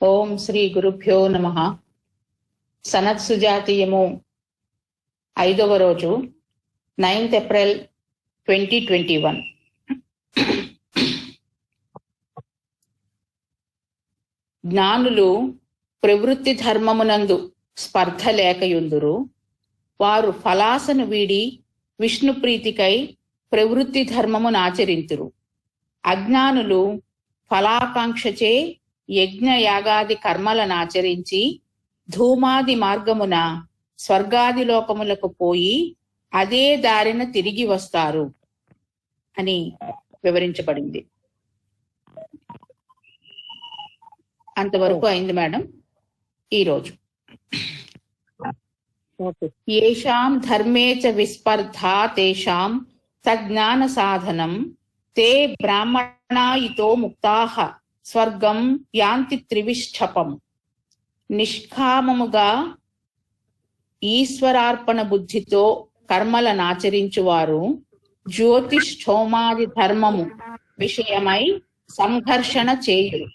ఓం శ్రీ గురుభ్యో నమః. సనత్ సుజాతీయము 5వ రోజు 9th April 2021. జ్ఞానులు ప్రవృత్తి ధర్మమునందు స్పర్ధ లేకయుందురు. వారు ఫలాసను వీడి విష్ణు ప్రీతికై ప్రవృత్తి ధర్మమునాచరింతురు. అజ్ఞానులు ఫలాకాంక్షచే యజ్ఞ యాగాది కర్మలనాచరించి ధూమాది మార్గమున స్వర్గాది లోకములకు పోయి అదే దారిన తిరిగి వస్తారు అని వివరించబడింది. అంతవరకు అయింది మేడం. ఈరోజు ఏషాం ధర్మే చ విస్పర్ధా తేషాం సజ్ఞాన సాధనం తే బ్రాహ్మణాయితో ముక్తాః స్వర్గం యాంతి త్రివిష్టపం. నిష్కామముగా ఈశ్వరార్పణ బుద్ధితో కర్మలనాచరించువారు జ్యోతిష్ఠోమాది ధర్మము విషయమై సంఘర్షణ చేయురు.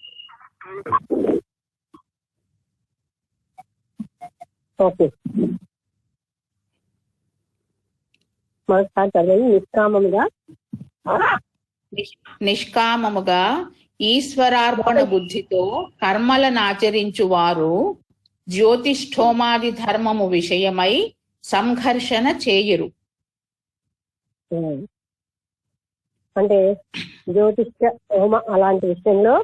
నిష్కామముగా ఈశ్వరార్పణ బుద్ధితో కర్మలనాచరించువారు జ్యోతిష్ఠోమాది ధర్మము విషయమై సంఘర్షణ చేయురు. అంటే జ్యోతిష్ట హోమ అలాంటి విషయంలో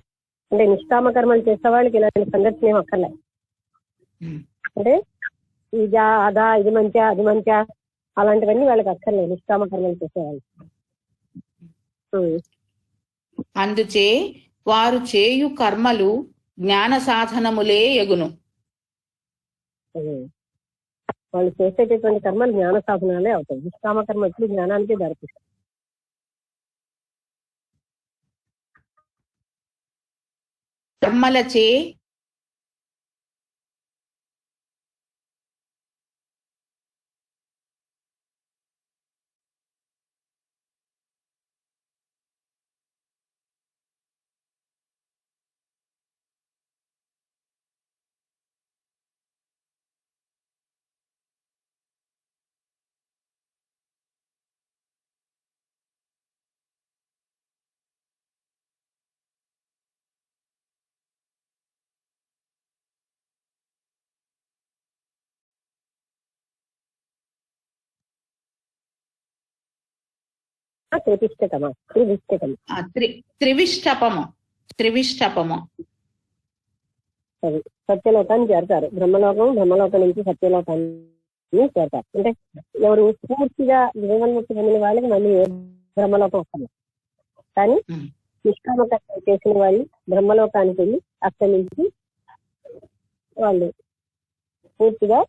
అంటే నిష్కామ కర్మలు చేసే వాళ్ళకి ఇలాంటి సంఘర్షణ ఏం అక్కర్లే. అంటే ఇదా అదా ఇది మంచా అది మంచా అలాంటివన్నీ వాళ్ళకి అక్కర్లేదు నిష్కామ కర్మలు చేసేవాళ్ళు. అందుచే వారు చేయు కర్మలు జ్ఞాన సాధనములే యగును. వాళ్ళు చేసేటటువంటి కర్మలు జ్ఞాన సాధనాలే అవుతాయి. నిష్కామ కర్మ ఎప్పుడు జ్ఞానానికి దారితీస్తాయి. కర్మలచే త్రివిష్టపము సత్యలోకాన్ని చేరతారు. బ్రహ్మలోకం నుంచి సత్యలోకాన్ని చేరతారు. అంటే ఎవరు పూర్తిగా జీవన్ముక్తి పొందిన వాళ్ళకి మళ్ళీ బ్రహ్మలోకం వస్తారు. కానీ నిష్కామ కర్మ చేసిన వాళ్ళు బ్రహ్మలోకానికి వెళ్ళి అక్కడి నుంచి వాళ్ళు పూర్తిగా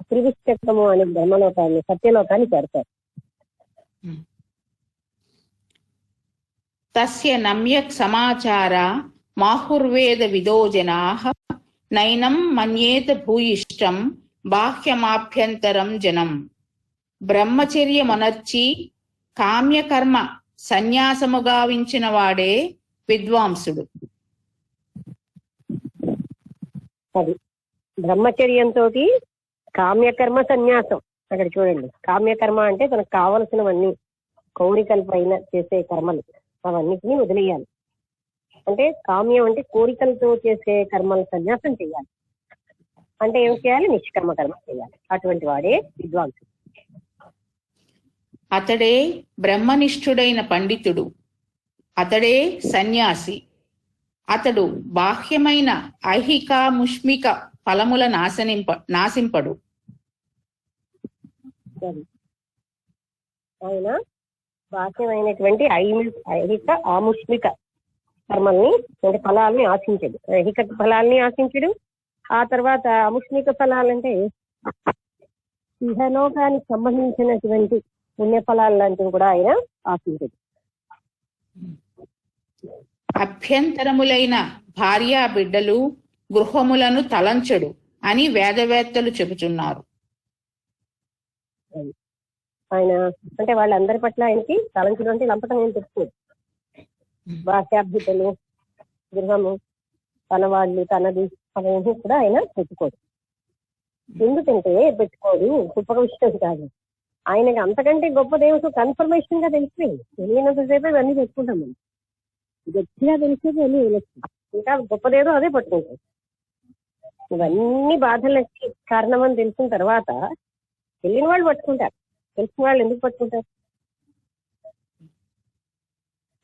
త్రివిష్టకము అనే బ్రహ్మలోకాన్ని సత్యలోకాన్ని చేరతారు. తస్య నమ్యక్ సమాచార మాహుర్వేద విదో జనాః నైనం మన్యేత భూయిష్టం బాహ్యమాభ్యంతరం జనం. బ్రహ్మచర్యమనర్చి కామ్యకర్మ సన్యాసము గావించిన వాడే విద్వాంసుడు. అది బ్రహ్మచర్యంతో కామ్యకర్మ సన్యాసం. అక్కడ చూడండి, కామ్యకర్మ అంటే తనకు కావలసినవన్నీ కోరికల పైన చేసే కర్మలు అవన్నిటినీ వదిలేయాలి. అంటే కామ్యం అంటే కోరికలతో చేసే కర్మల సన్యాసం చేయాలి. అంటే ఏం చేయాలి? నిష్కర్మ కర్మ చేయాలి. అటువంటి వాడే విద్వాంసుడు. అతడే బ్రహ్మనిష్ఠుడైన పండితుడు. అతడే సన్యాసి. అతడు బాహ్యమైన ఐహిక ముష్మిక ఫలముల నాశింపడు. ఆయన బాహ్యమైనటువంటి ఐహిక ఆముష్మిక కర్మల్ని అంటే ఫలాల్ని ఆశించడు. ఐహిక ఫలాల్ని ఆశించడు. ఆ తర్వాత అముష్మిక ఫలాలంటే ఇహలోకానికి సంబంధించినటువంటి పుణ్య ఫలాలు లాంటివి కూడా ఆయన ఆశించడు. అభ్యంతరములైన భార్యా బిడ్డలు గృహములను తలంచడు అని వేదవేత్తలు చెబుతున్నారు. ఆయన అంటే వాళ్ళందరి పట్ల ఆయనకి తలంచడం అంటే లంపటం ఏం చెప్తుంది. భార్యాభిడ్డలు గృహము తన వాళ్ళు తనది అవేమీ కూడా ఆయన పెట్టుకోడు. ఎందుకంటే పెట్టుకోడు, గొప్పగా ఇష్టం కాదు ఆయనకి. అంతకంటే గొప్పదేమో కన్ఫర్మేషన్ గా తెలిసిపోయింది. తెలియనంతసేపు ఇవన్నీ పెట్టుకుంటాం మనం, గట్టిగా తెలిసేది అన్నీ వెళ్ళచ్చు. ఇంకా గొప్పదేదో అదే పట్టుకుంటాం. ఇవన్నీ బాధలకి కారణం అని తెలిసిన తర్వాత వెళ్ళిన వాళ్ళు పట్టుకుంటారు, తెలిసిన వాళ్ళు ఎందుకు పట్టుకుంటారు?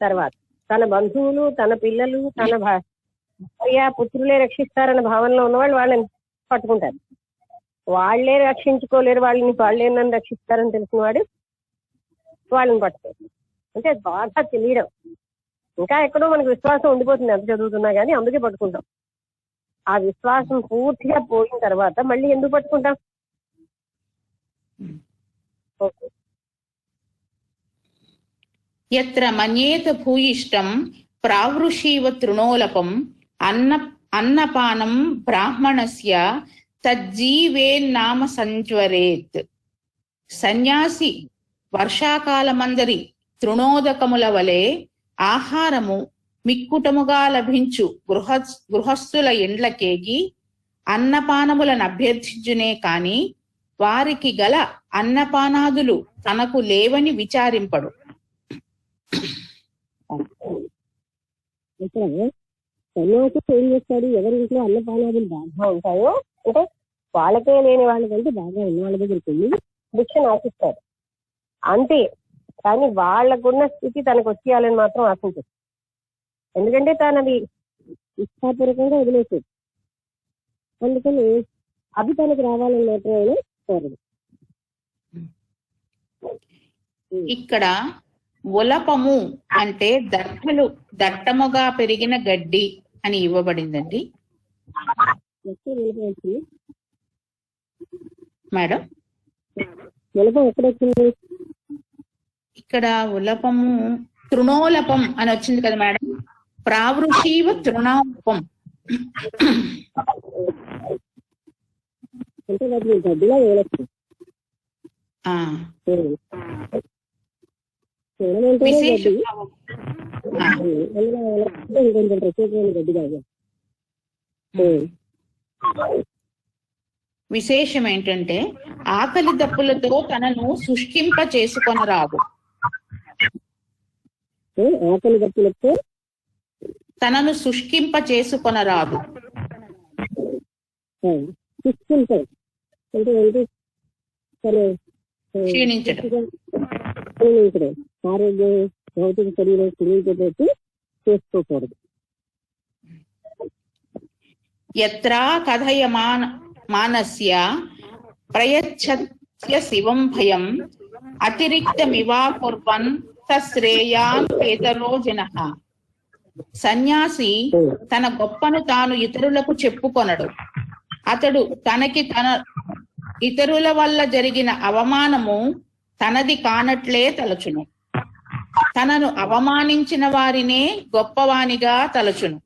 తర్వాత తన బంధువులు, తన పిల్లలు, తన భార్య పుత్రులే రక్షిస్తారన్న భావనలో ఉన్నవాళ్ళు వాళ్ళని పట్టుకుంటారు. వాళ్లే రక్షించుకోలేరు, వాళ్ళే నన్ను రక్షిస్తారని తెలిసిన వాడు వాళ్ళని పట్టుకోరు. అంటే బాగా తెలియడం. ఇంకా ఎక్కడో మనకు విశ్వాసం ఉండిపోతుంది ఎంత చదువుతున్నా కానీ, అందుకే పట్టుకుంటాం. ఆ విశ్వాసం పూర్తిగా పోయిన తర్వాత మళ్ళీ ఎందుకు పట్టుకుంటాం? ఓకే. యత్ర మన్యేత భూయిష్టం ప్రావృషీవ తృణోలపం అన్నపానం బ్రాహ్మణస్య తజ్జీవేన్నామ సంజ్వరేత్. సన్యాసి వర్షాకాలమందరి తృణోదకముల వలె ఆహారము మిక్కుటముగా లభించు గృహస్థుల ఇండ్లకేగి అన్నపానములను అభ్యర్థించునే కాని వారికి గల అన్నపానాదులు తనకు లేవని విచారింపడు. ఇక్కడ సన్యాసి ఏం చేస్తాడు? ఎవరింట్లో అన్నపానాదులు బాగా ఉంటాయో, అంటే వాళ్ళకే లేని వాళ్ళకంటే బాగా ఉన్న వాళ్ళ దగ్గరికి వెళ్ళి భిక్షను ఆశిస్తాడు అంతే. కానీ వాళ్ళకున్న స్థితి తనకు వచ్చేయాలని మాత్రం ఆశించదు. ఎందుకంటే తనది ఇష్టాపూర్వకంగా వదిలేసేది. అందుకని అవి తనకు రావాలని మాత్రం ఆయన కోరదు. ఇక్కడ ఉలపము అంటే దట్టముగా పెరిగిన గడ్డి అని ఇవ్వబడిందండి మేడం. ఉలపం ఎక్కడొచ్చింది? ఇక్కడ ఉలపము తృణోలపం అని వచ్చింది కదా మేడం. ప్రావృషీవ తృణోలపం అంటే వాటిని గడ్డిలో వేయవచ్చు. ఇంకొంచెం ప్రత్యేకమైన గడ్డి కాదు. విశేషం ఏంటంటే ఆకలి దప్పులతో తనను శుష్కింప చేసుకొనరాదు. ఆకలి దప్పులతో తనను శుష్కింప చేసుకొనరాదు. అంటే ఏంటి? క్షీణించడం, ఆరోగ్య భౌతిక శరీరం క్షీణించేటట్టు చేసుకోకూడదు. యత్రా కథయమానస్య ప్రయచ్ఛత్య శివం భయం అతిరిక్తమివా కుర్వన్ తశ్రేయాన్ పేతరో జనః. సన్యాసి తన గొప్పను తాను ఇతరులకు చెప్పుకొనడు. అతడు తన ఇతరుల వల్ల జరిగిన అవమానము తనది కానట్లే తలచును. తనను అవమానించిన వారినే గొప్పవానిగా తలచును.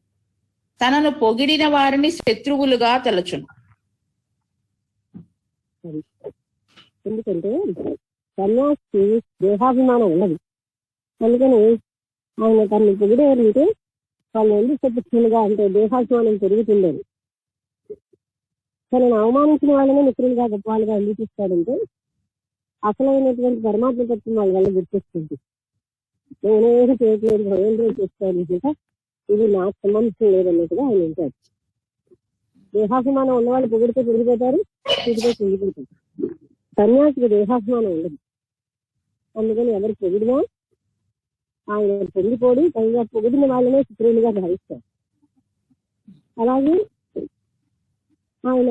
తనను పొగిడిన వారిని శత్రువులుగా తలచును. ఎందుకంటే సన్యాసి దేహాభిమానం ఉన్నది. అందుకని ఆయన తనని పొగిడేవారంటే వాళ్ళు ఎందుకు శత్రువులుగా, అంటే దేహాభిమానం పెరుగుతుందని. తనను అవమానించిన వాళ్ళనే మిత్రులుగా గొప్ప వాళ్ళుగా అందిపిస్తాడంటే అసలైనటువంటి పరమాత్మ తత్వం వాళ్ళ వల్ల గుర్తొస్తుంది. నేనేది చేయట్లేదు, భగవంతుడు చేస్తాను, ఇంకా ఇది నాకు సంబంధించిన లేదన్నట్టుగా ఆయన ఉంటారు. దేహాభిమానం ఉన్నవాళ్ళు పొగిడితే పొగిడిపోతారు, తిరిగితే పొంగిపోతారు. సన్యాసికి దేహాభిమానం ఉండదు. అందుకని ఎవరు పొగిడినా ఆయన పొంగిపోడు, పైగా పొగిడిన వాళ్ళనే శత్రువులుగా భావిస్తారు. అలాగే ఆయన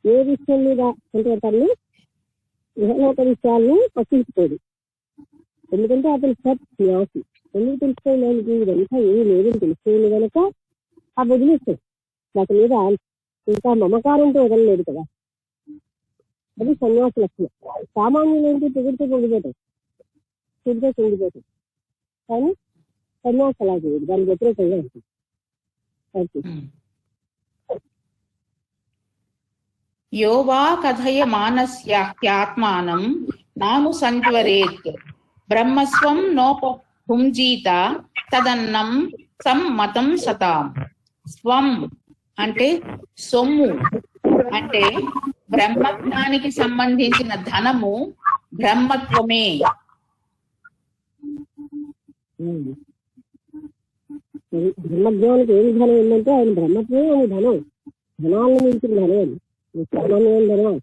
ఏ విషయం మీద అంటే తను ఇహలోక విషయాలను పట్టించుకోడు. ఎందుకంటే అతను సన్యాసి. ఎందుకు తెలుసుకోవడానికి ఇదంతా ఏమీ లేదని తెలుసుకోవాలి కనుక ఆ వదిలేస్తాడు. వాటి మీద ఇంకా మమకారంతో వదలలేదు కదా. అది సన్యాసి లక్షణం. సామాన్యులు ఏంటి? పొగిడితే పొంగిపోతాయి, పొగిడితే పొంగిపోతాయి. కానీ సన్యాసి అలా చేయదు, దానికి వ్యతిరేకంగా ఉంటుంది. యోవా కథయమానస్యాత్మానం నాను సంజ్వరేత్ బ్రహ్మస్వం నోపభుంజీత తదన్నం సమ్మతం సతాం. స్వం అంటే సొమ్ము, అంటే బ్రహ్మజ్ఞానికి సంబంధించిన ధనము బ్రహ్మత్వమే. బ్రహ్మజ్ఞానికి ఏమి ధనం ఏంటంటే ఆయన బ్రహ్మత్వమే ఆయన ధనం, ధనాలను మించిన ధనం అది సామాన్యమైన ధనం.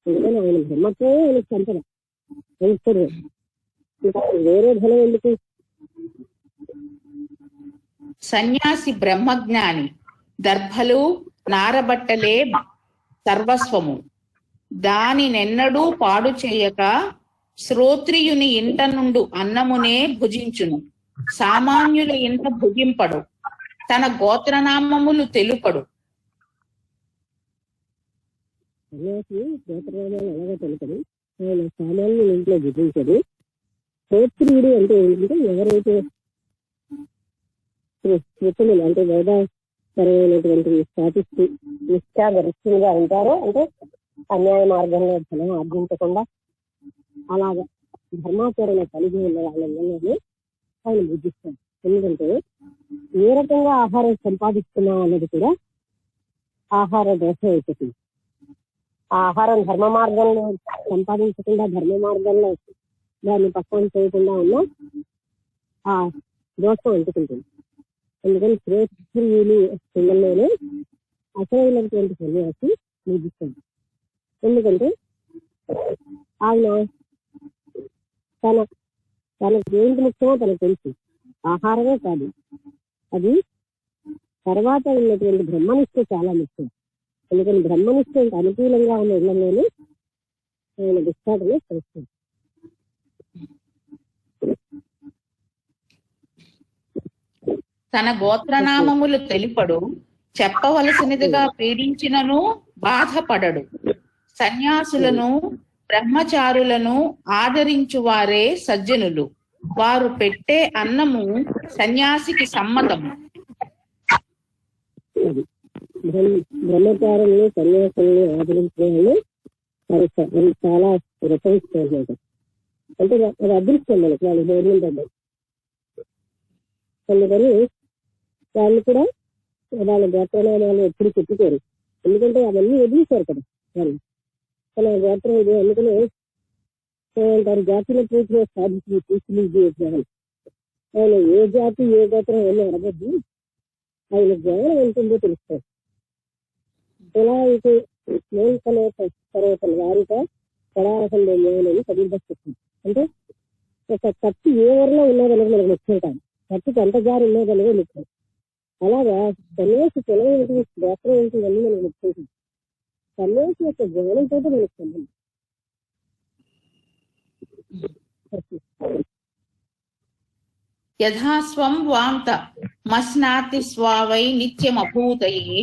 ఎందుకని ఆయన బ్రహ్మత్వమే ఆయనకు సంపద, ఐశ్వర్యం. ఇంకా వేరే ధనం ఎందుకు? సన్యాసి బ్రహ్మజ్ఞాని, దర్భలు నారబట్టలే సర్వస్వము, దానినెన్నడూ పాడు చేయక శ్రోత్రియుని ఇంట నుండు అన్నమునే భుజించును, సామాన్యుల ఇంట భుజింపడు, తన గోత్రనామములు తెలుపడు. సన్యాసి గోత్రనామాలు ఎలాగో తెలుపడు, ఆయన సామాన్యుల ఇంట్లో భుజించడు. శ్రోత్రియుడు అంటే ఏంటంటే ఎవరైతే కృతులు అంటే వేదాపరమైనటువంటి పాటిస్తూ నిష్ఠాగరిష్ఠులుగా ఉంటారో, అంటే అన్యాయ మార్గంలో ధనం ఆర్జించకుండా అలాగా ధర్మాచరణ కలిగి ఉన్న వాళ్ళని ఆయన బుద్ధిస్తాడు. ఎందుకంటే ఏ రకంగా ఆహారం సంపాదిస్తున్నాం అన్నది కూడా ఆహార దోషం అయిపోతుంది. ఆ ఆహారం ధర్మ మార్గంలో సంపాదించకుండా ధర్మ మార్గంలో దాన్ని పక్కన చేయకుండా ఉన్న ఆ దోషం అంటుకుంటుంది. అందుకని శ్రేష్ఠులు పిల్లల్లోనే అసలైనటువంటి సన్యాసి నిధిస్తుంది. ఎందుకంటే ఆయన తనకు ఏంటి ముఖ్యమో తనకు తెలుసు. ఆహారమే కాదు, అది తర్వాత ఉన్నటువంటి బ్రహ్మనిష్ట చాలా ముఖ్యం. ఎందుకని బ్రహ్మనిష్టకి అనుకూలంగా ఉన్న ఇళ్లలోనే ఆయన భిక్షాటనే చేస్తుంది. తన గోత్రనామములు తెలుపడు, చెప్పవలసినదిగా పీడించినను బాధపడడు. సన్యాసులను బ్రహ్మచారులను ఆదరించువారే సజ్జనులు, వారు పెట్టే అన్నము సన్యాసికి సమ్మతము. బ్రహ్మచారుల్ని సన్యాసుల్ని ఆదరించే వాళ్ళు చాలా రచయిస్తారు. అంటే అది అదృష్టం మనకి, వాళ్ళు గవర్నమెంట్ అబ్బాయి. అందుకని వాళ్ళు కూడా వాళ్ళ గోత్రనామాలు ఎప్పుడు చెప్పుకోరు, ఎందుకంటే అవన్నీ వదిలేశారు కదా వాళ్ళు. తన గోత్రం ఇది అందుకని అంటారు జాతిని పూర్తిగా సాధించి తీసుకుని ఆయన ఏ జాతి ఏ గోత్రం ఏమో అడగద్దు, ఆయన జ్ఞానం ఎంతుందో తెలుస్తారు. ఎలా అయితే పర్వతల వారిగా పడారసంలో జ్ఞానం సరిదస్తుంది. అంటే ఒక కత్తి ఏ వరలో ఉన్నదనేది మనకు ముఖ్యం కాదు, కత్తికి ఎంత జారి ఉన్నదనేది ముఖ్యం. అలాగా సన్యాసి తెలవైన గోత్రం ఏంటివన్నీ మనకు ముఖ్యం కాదు, సన్యాసి యొక్క జ్ఞానంతో మనకు సంబంధం. యథాస్వం వాంత మస్నాతి స్వావై నిత్యమభూతయే,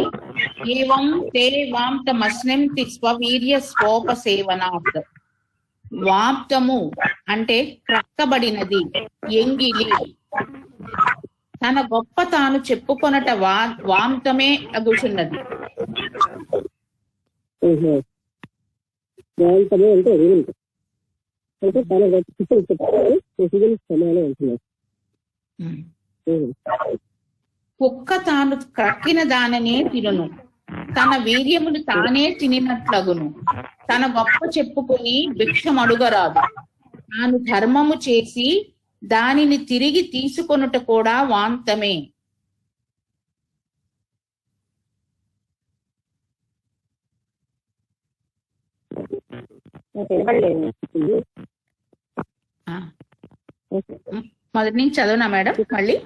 ఏవం తే వాంతమస్నంతి స్వవీర్య స్వోపసేవనాత్. వాంతము అంటే క్రక్కబడినది, ఎంగిలి. తన గొప్ప తాను చెప్పుకొనట వాంతమే అగుచున్నది. అంటే తన గొప్ప సమానం అంటున్నారు. కుక్క తాను క్రక్కిన దాననే తినును, తన వీర్యములు తానే తినినట్లగును. తన గొప్ప చెప్పుకొని భిక్షమడుగరాదు, తాను ధర్మము చేసి దానిని తిరిగి తీసుకొనుట కూడా వాంతమే. మొదటి నుంచి చదవనా మేడం? మళ్ళీ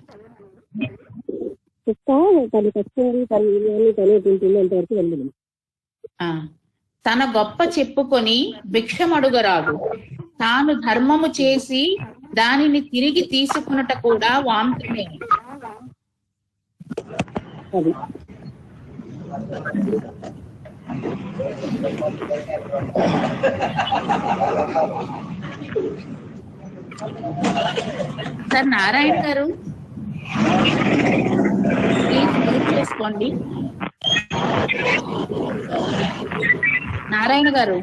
తన గొప్ప చెప్పుకొని భిక్షమడుగరాదు, తాను ధర్మము చేసి దానిని తిరిగి తీసుకున్నట కూడా వాంతమే. సార్ నారాయణ గారు ప్లీజ్ మ్యూట్ చేసుకోండి. నారాయణ గారు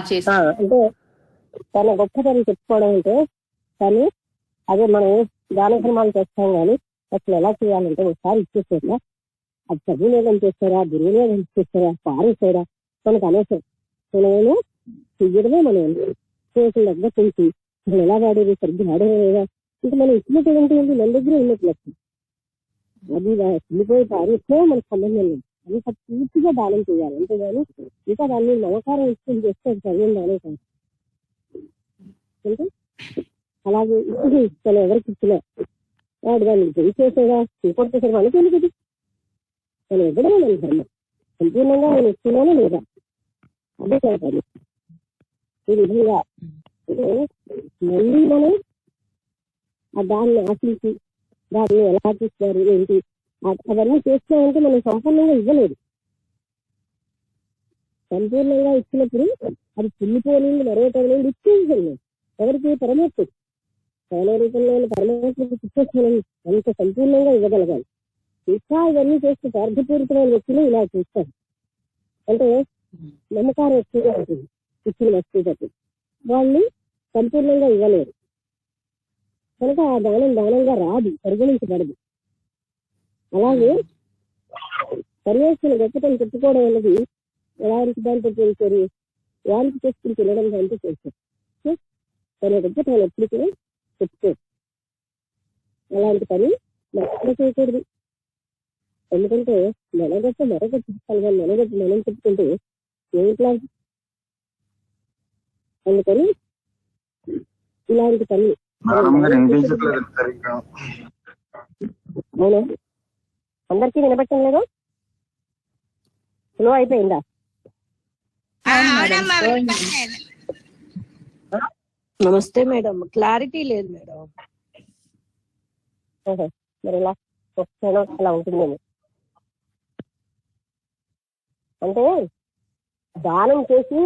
చేసి అంటే తన గొప్పతనం చెప్పుకోవడం అంటే తను అదే మనం దాన ధర్మాలు చేస్తాం కానీ అసలు ఎలా చేయాలంటే ఒకసారి ఇచ్చేసేదా అది చదువులేదని చేస్తారా గురువులేదని చేస్తారా పారేసారా మనకు అనవసరం. నేను చెయ్యడమే మనం చేసిన దగ్గర తెలిసి అసలు ఎలా వాడేది సరిగ్గా వాడేదా లేదా ఇంకా మనం ఇచ్చినట్టు ఏంటి మన దగ్గర ఉన్నట్టు లక్ష్యం అది వెళ్ళిపోయి పారేస్తే మనకు సంబంధం లేదు. అంత పూర్తిగా దానం చేయాలి అంతేగాని ఇంకా దాన్ని నమకారం ఇష్టం చేస్తే అది చదివిన దానే కాదు. అంటే అలాగే ఇప్పుడు తను ఎవరికి ఇచ్చినా వాడు దాన్ని తెలిసేసాడా ఇంకొకటి వాళ్ళకి తెలియదు. తను ఇవ్వడమే మన ధర్మం. సంపూర్ణంగా నేను ఇస్తున్నాను లేదా అదే కాదు. ఈ విధంగా మళ్ళీ మనం దాన్ని ఆశించి దాన్ని ఎలా చూస్తారు ఏంటి అవన్నీ చేస్తామంటే మనం సంపూర్ణంగా ఇవ్వలేదు. సంపూర్ణంగా ఇచ్చినప్పుడు అది కుళ్ళిపోయింది మరొకటి ఇచ్చేసాను ఎవరికి పరమాత్మ చాలా రూపంలో పరమాత్మకి ఇచ్చేసాను అంత సంపూర్ణంగా ఇవ్వగలగాలి. ఇంకా ఇవన్నీ చేస్తే స్వార్థపూరితమైన వ్యక్తులు ఇలా చేస్తారు. అంటే నమ్మకారం ఎక్కువగా ఉంటుంది ఇచ్చిన వస్తువుకి వాళ్ళు సంపూర్ణంగా ఇవ్వలేరు కనుక ఆ దానం దానంగా రాదు, పరిగణించబడదు. అలాగే పర్యవేక్షణ గొప్పతను చెప్పుకోవడం అనేది ఎలాంటి దాంతో చేశారు వారికి చేసుకుని తినడం దాంతో చేశారు. తన గొప్పతనం ఎప్పుడు కూడా చెప్పుకోరు. అలాంటి పని ఎక్కడ చేయకూడదు. ఎందుకంటే మనగొప్ప మరొక చెప్పాలి కానీ మనగొప్ప మనం చెప్పుకుంటే ఏమిట్లా. అందుకని ఇలాంటి పని అవునా అందరికీ వినపట్టం లేదు. స్లో అయిపోయిందా? నమస్తే మేడం, క్లారిటీ లేదు మేడం. మరి ఇలా వస్తానో అలా ఉంటుందేమో. అంటే దానం చేసి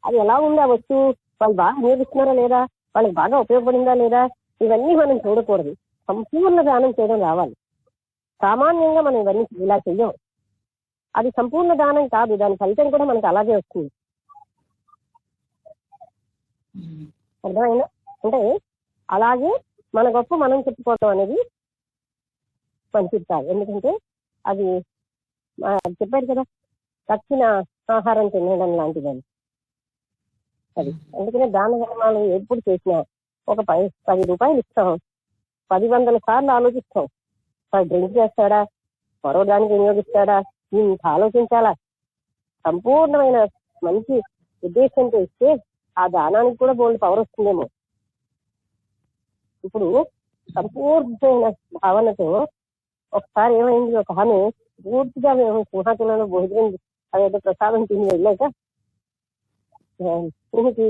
అది ఎలా ఉంది ఆ వస్తువు వాళ్ళు బాగా వినియోగిస్తున్నారా లేదా వాళ్ళకి బాగా ఉపయోగపడిందా లేదా ఇవన్నీ మనం చూడకూడదు. సంపూర్ణ దానం చేయడం రావాలి. సామాన్యంగా మనం ఇవన్నీ ఇలా చెయ్యం. అది సంపూర్ణ దానం కాదు, దాని ఫలితం కూడా మనకు అలాగే వస్తుంది. అర్థమైందా? అంటే అలాగే మన గొప్ప మనం చెప్పుకోవడం అనేది మంచిది కాదు. ఎందుకంటే అది చెప్పారు కదా తక్కిన ఆహారం తినడం లాంటిదని. అది అందుకనే దాన ధర్మాలు ఎప్పుడు చేసినా ఒక 10 రూపాయలు ఇస్తాం, 10 సార్లు ఆలోచిస్తాం. డ్రింక్ చేస్తాడా మరో దానికి వినియోగిస్తాడా ఇంత ఆలోచించాలా. సంపూర్ణమైన మంచి ఉద్దేశంతో ఇస్తే ఆ దానానికి కూడా బోల్డ్ పవర్ వస్తుందేమో. ఇప్పుడు సంపూర్ణమైన భావనతో ఒకసారి ఏమైంది, ఒక ఆమె పూర్తిగా మేము సింహాచలంలో భోజనం అదేదో ప్రసాదం తిని వెళ్ళాక దీనికి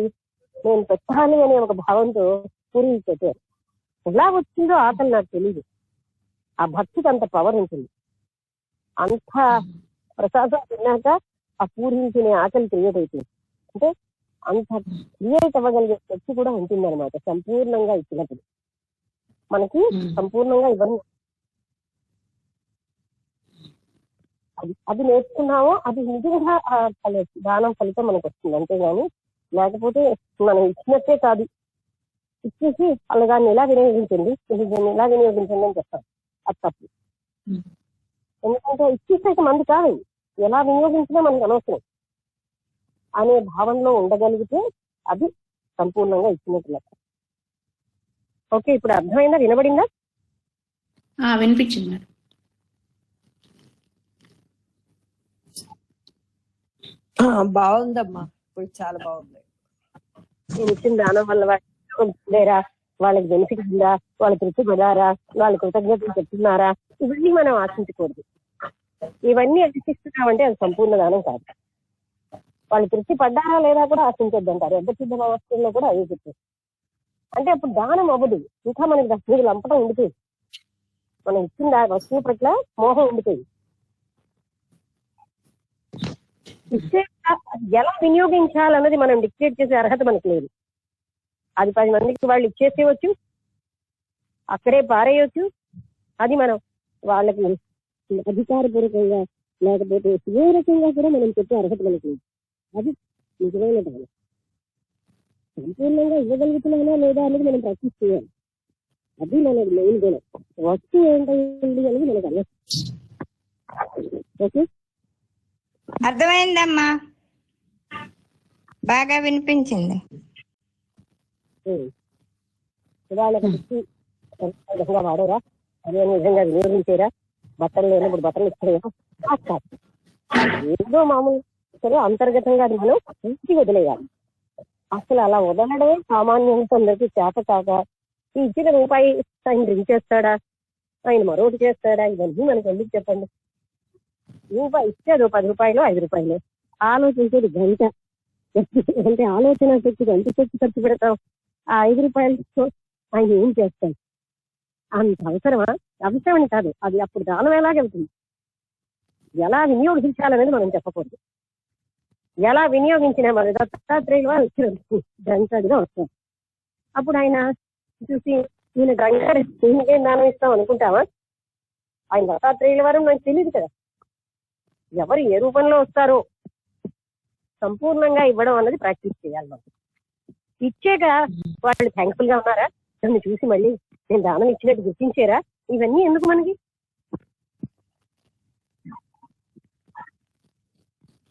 నేను పెట్టాలి అనే ఒక భావంతో పూరి పెట్టారు. ఎలా వచ్చిందో ఆకలి నాకు తెలియదు. ఆ భక్తికి అంత పవర్ ఉంటుంది. అంత ప్రసాదం తిన్నాక ఆ పూరించిన ఆకలి క్రియేట్ అవుతుంది. అంటే అంత క్రియేట్ అవ్వగలిగే శక్తి కూడా ఉంటుంది అనమాట సంపూర్ణంగా ఇచ్చినప్పుడు. మనకి సంపూర్ణంగా ఇవ్వను అది నేర్చుకున్నామో అది నిజంగా దానం ఫలితం మనకు వస్తుంది. అంతేగాని లేకపోతే మనం ఇచ్చినట్టే కాదు, ఇచ్చేసి వాళ్ళ దాన్ని ఎలా వినియోగించండి దాన్ని ఎలా వినియోగించండి అని చెప్తాం. అది తప్పు. ఎందుకంటే ఇచ్చేసాక మంది కాదు, ఎలా వినియోగించినా మనకు అనవసరం అనే భావనలో ఉండగలిగితే అది సంపూర్ణంగా ఇచ్చినట్టు లెక్క. ఓకే, ఇప్పుడు అర్థమైందా? వినబడిందా? వినిపించింది. బాగుందమ్మా, ఇప్పుడు చాలా బాగుంది. నేను ఇచ్చిన దానం వల్ల లేరా, వాళ్ళకి బెనిఫిట్ ఉందా, వాళ్ళ తృప్తి పడారా, వాళ్ళ కృతజ్ఞతలు చెప్తున్నారా, ఇవన్నీ మనం ఆశించకూడదు. ఇవన్నీ ఆశిస్తున్నామంటే అది సంపూర్ణ దానం కాదు. వాళ్ళు తృప్తి పడ్డారా లేదా కూడా ఆశించొద్దు అంటారు. సిద్ధ వ్యవస్థల్లో కూడా అదే చెప్పారు. అంటే అప్పుడు దానం అవ్వదు, ఇంకా మనకి మీరు లంపటం ఉండిపోయింది. మనం ఇచ్చిన వస్తువు పట్ల మోహం ఉండిపోయింది. ఇచ్చే ఎలా వినియోగించాలన్నది మనం డిక్టేట్ చేసే అర్హత మనకు లేదు. అది 10 మందికి వాళ్ళు ఇచ్చేసేయచ్చు, అక్కడే పారేయచ్చు. అది మనం వాళ్ళకి అధికారపూర్వకంగా లేకపోతే ఏ రకంగా కూడా మనం చెప్పే అర్హత మనకు లేదు. అది నిజమైన దానం. సంపూర్ణంగా ఇవ్వగలుగుతున్నానా లేదా అనేది మనం ప్రాక్టీస్ చేయాలి. అది మనది మెయిన్ గోల్. వస్తువు ఏంటండి అనేది మనకు అర్థం. ఓకే, అర్థమైందమ్మా, బాగా వినిపించింది. ఇవాళ విధంగా వాడారా, అదే విధంగా వినియోగించారా, బట్టలు లేనప్పుడు బట్టలు ఇచ్చారా, కాదు. ఏదో మామూలు సరే అంతర్గతంగా అది మనం ఇంటికి వదిలేయాలి. అసలు అలా వదలడమే సామాన్యంగా అందరికీ చేత కాక ఈ ఇచ్చిన రూపాయి ఆయన డ్రింక్ చేస్తాడా, ఆయన మరొకటి చేస్తాడా, ఇవన్నీ మనకి ఎందుకు చెప్పండి. రూపాయి ఇచ్చేది 10 రూపాయలు 5 రూపాయలు, ఆలోచించేది గంట. అంటే ఆలోచన శక్తికి ఎంత శక్తి ఖర్చు పెడతాం. ఆ 5 రూపాయలతో ఆయన ఏం చేస్తాం? అంత అవసరమా? అవసరమని కాదు, అది అప్పుడు దానం ఎలాగెళ్తుంది, ఎలా వినియోగించాలనేది మనం చెప్పకూడదు. ఎలా వినియోగించినా మరి దత్తాత్రేయులు వారు గంటగా వస్తారు. అప్పుడు ఆయన చూసి నేను గంటడు దీనికేం దానం ఇస్తాం అనుకుంటావా? ఆయన దత్తాత్రేయుల వారు నాకు తెలియదు కదా. ఎవరు ఏ రూపంలో వస్తారో సంపూర్ణంగా ఇవ్వడం అన్నది ప్రాక్టీస్ చేయాలి. మనం ఇచ్చాక వాళ్ళు థ్యాంక్ఫుల్ గా ఉన్నారా, నన్ను చూసి మళ్ళీ నేను దానం ఇచ్చినట్టు గుర్తించారా, ఇవన్నీ ఎందుకు మనకి?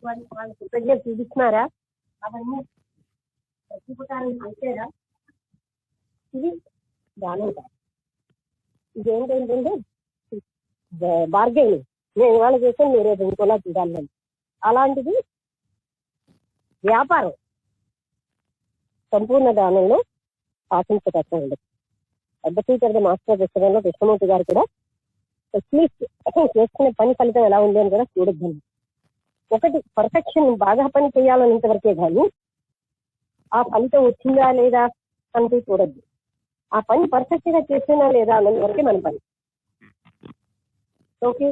వాళ్ళు కృతజ్ఞత చూపిస్తున్నారా, అవన్నీ ప్రతిపుటాన్ని పంచారా, ఇది దానం కాదు. ఇదేంటంటే బార్గెనింగ్. నేను ఇవాళ చేసాను, మీరు ఇంకోలా చూడాలి. అలాంటిది వ్యాపారం. సంపూర్ణ దానంలో ఆశించతత్వం ఉండదు. పెద్ద టీచర్ మాస్టర్ పుస్తకంలో కృష్ణమూర్తి గారు కూడా అట్లీస్ట్ చేసుకునే పని ఫలితం ఎలా ఉంది అని కూడా చూడొద్దు. ఒకటి పర్ఫెక్షన్, బాగా పని చేయాలన్నంత వరకే కానీ ఆ ఫలితం వచ్చిందా లేదా అంటే చూడద్దు. ఆ పని పర్ఫెక్ట్ గా చేసినా లేదా అన్నంత వరకే మన పని. ఓకే,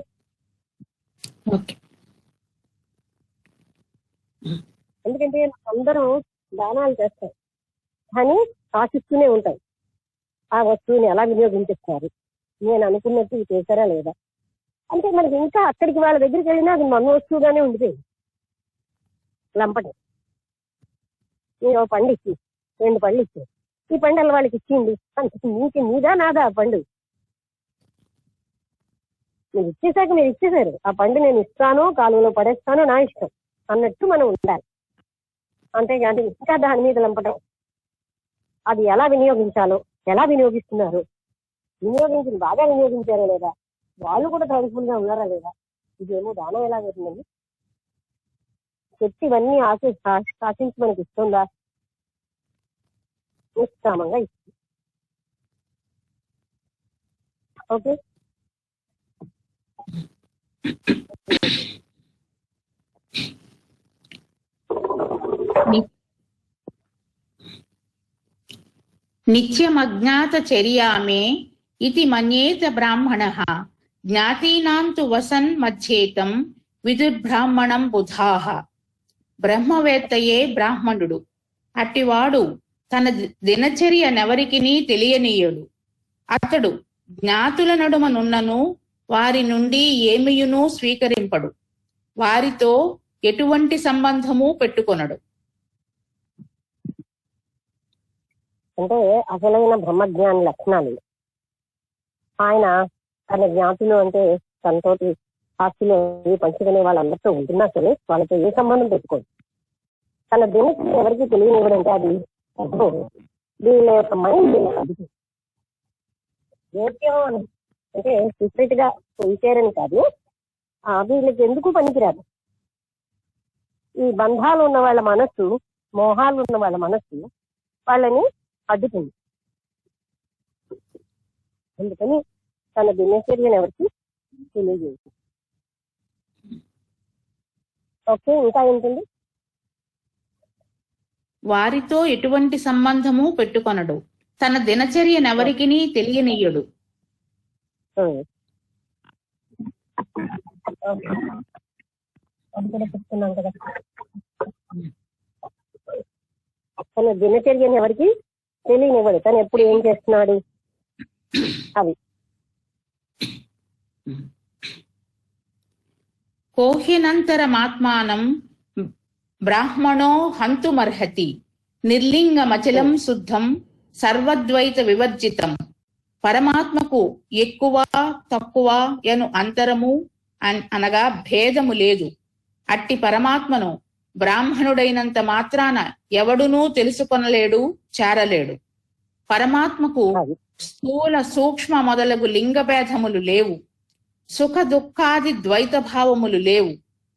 ఎందుకంటే అందరూ దానాలు చేస్తారు కానీ ఆశిస్తూనే ఉంటాం ఆ వస్తువుని ఎలా వినియోగించేస్తారు, నేను అనుకున్నట్టు చేశారా లేదా. అంటే మనకి ఇంకా అక్కడికి వాళ్ళ దగ్గరికి వెళ్ళినా అది మన వస్తువుగానే ఉండిపోయింది. లంపటి నేను పండు ఇచ్చి 2 పళ్ళు ఇచ్చి ఈ పండు వాళ్ళకి ఇచ్చింది అంటే నీకు నీదా నాదా ఆ పండు? మీరు ఇచ్చేసాక మీరు ఇచ్చేసారు, ఆ పండు నేను ఇస్తానో కాలువలో పడేస్తానో నా ఇష్టం అన్నట్టు మనం ఉండాలి. అంతేగాని ఇంకా దాని మీద లంపటం. అది ఎలా వినియోగించాలో, ఎలా వినియోగిస్తున్నారు, వినియోగించిన బాగా వినియోగించారా లేదా, వాళ్ళు కూడా థ్యాంక్ఫుల్ గా ఉన్నారా లేదా, ఇదేమో దానం ఎలా అవుతుందండి? శక్తి ఇవన్నీ ఆశించి మనకి ఇస్తుందా? నిష్కామంగా ఇస్తుంది. ఓకే, నిత్యమజ్ఞాత చర్యామే ఇతి మన్యేత బ్రాహ్మణః జ్ఞాతీనాం తు వసన్ మధ్యేతం విదుర్బ్రాహ్మణం బుధాః. బ్రహ్మవేత్తయే బ్రాహ్మణుడు. అట్టివాడు తన దినచర్యనెవరికిని తెలియనీయడు. అతడు జ్ఞాతుల నడుమనున్నను వారి నుండి ఏమియును స్వీకరింపడు, వారితో ఎటువంటి సంబంధము పెట్టుకొనడు. అంటే అసలైన బ్రహ్మజ్ఞాని లక్షణాలు. ఆయన తన జ్ఞాతులు అంటే తనతోటి ఆస్తులు పంచుకునే వాళ్ళందరితో ఉంటున్నా సరే వాళ్ళతో ఏ సంబంధం పెట్టుకోదు. తన దినచర్య ఎవరికి తెలియనివ్వడంటే అది వీళ్ళ యొక్క మైండ్ జోక్యం అంటే సీక్రెట్ గా ఇచ్చారని కాదు, వీళ్ళకి ఎందుకు పనికిరాదు. ఈ బంధాలు ఉన్న వాళ్ళ మనస్సు, మోహాలు ఉన్న వాళ్ళ మనస్సు వాళ్ళని అడ్డుతుంది. అందుకని తన దినచర్యను ఎవరికి తెలియజేస్తుంది. ఓకే, ఇంకా ఏంటండి? వారితో ఎటువంటి సంబంధము పెట్టుకొనడు, తన దినచర్యనెవరికిని తెలియనీయడు. అది కూడా చెప్తున్నాం కదా, తన దినచర్యను ఎవరికి తెలియనివ్వడు, తను ఎప్పుడు ఏం చేస్తున్నాడు అవి. కోహ్యనంతరమాత్మానం బ్రాహ్మణో హంతుమర్హతి నిర్లింగమచలం శుద్ధం సర్వద్వైత వివర్జితం. పరమాత్మకు ఎక్కువ తక్కువ యను అంతరము అనగా భేదము లేదు. అట్టి పరమాత్మను బ్రాహ్మణుడైనంత మాత్రాన ఎవడునూ తెలుసుకొనలేడు, చేరలేడు. పరమాత్మకు స్థూల సూక్ష్మ మొదలగు లింగ భేదములు లేవు. సుఖ దుఃఖాది ద్వైత భావములు లేవు,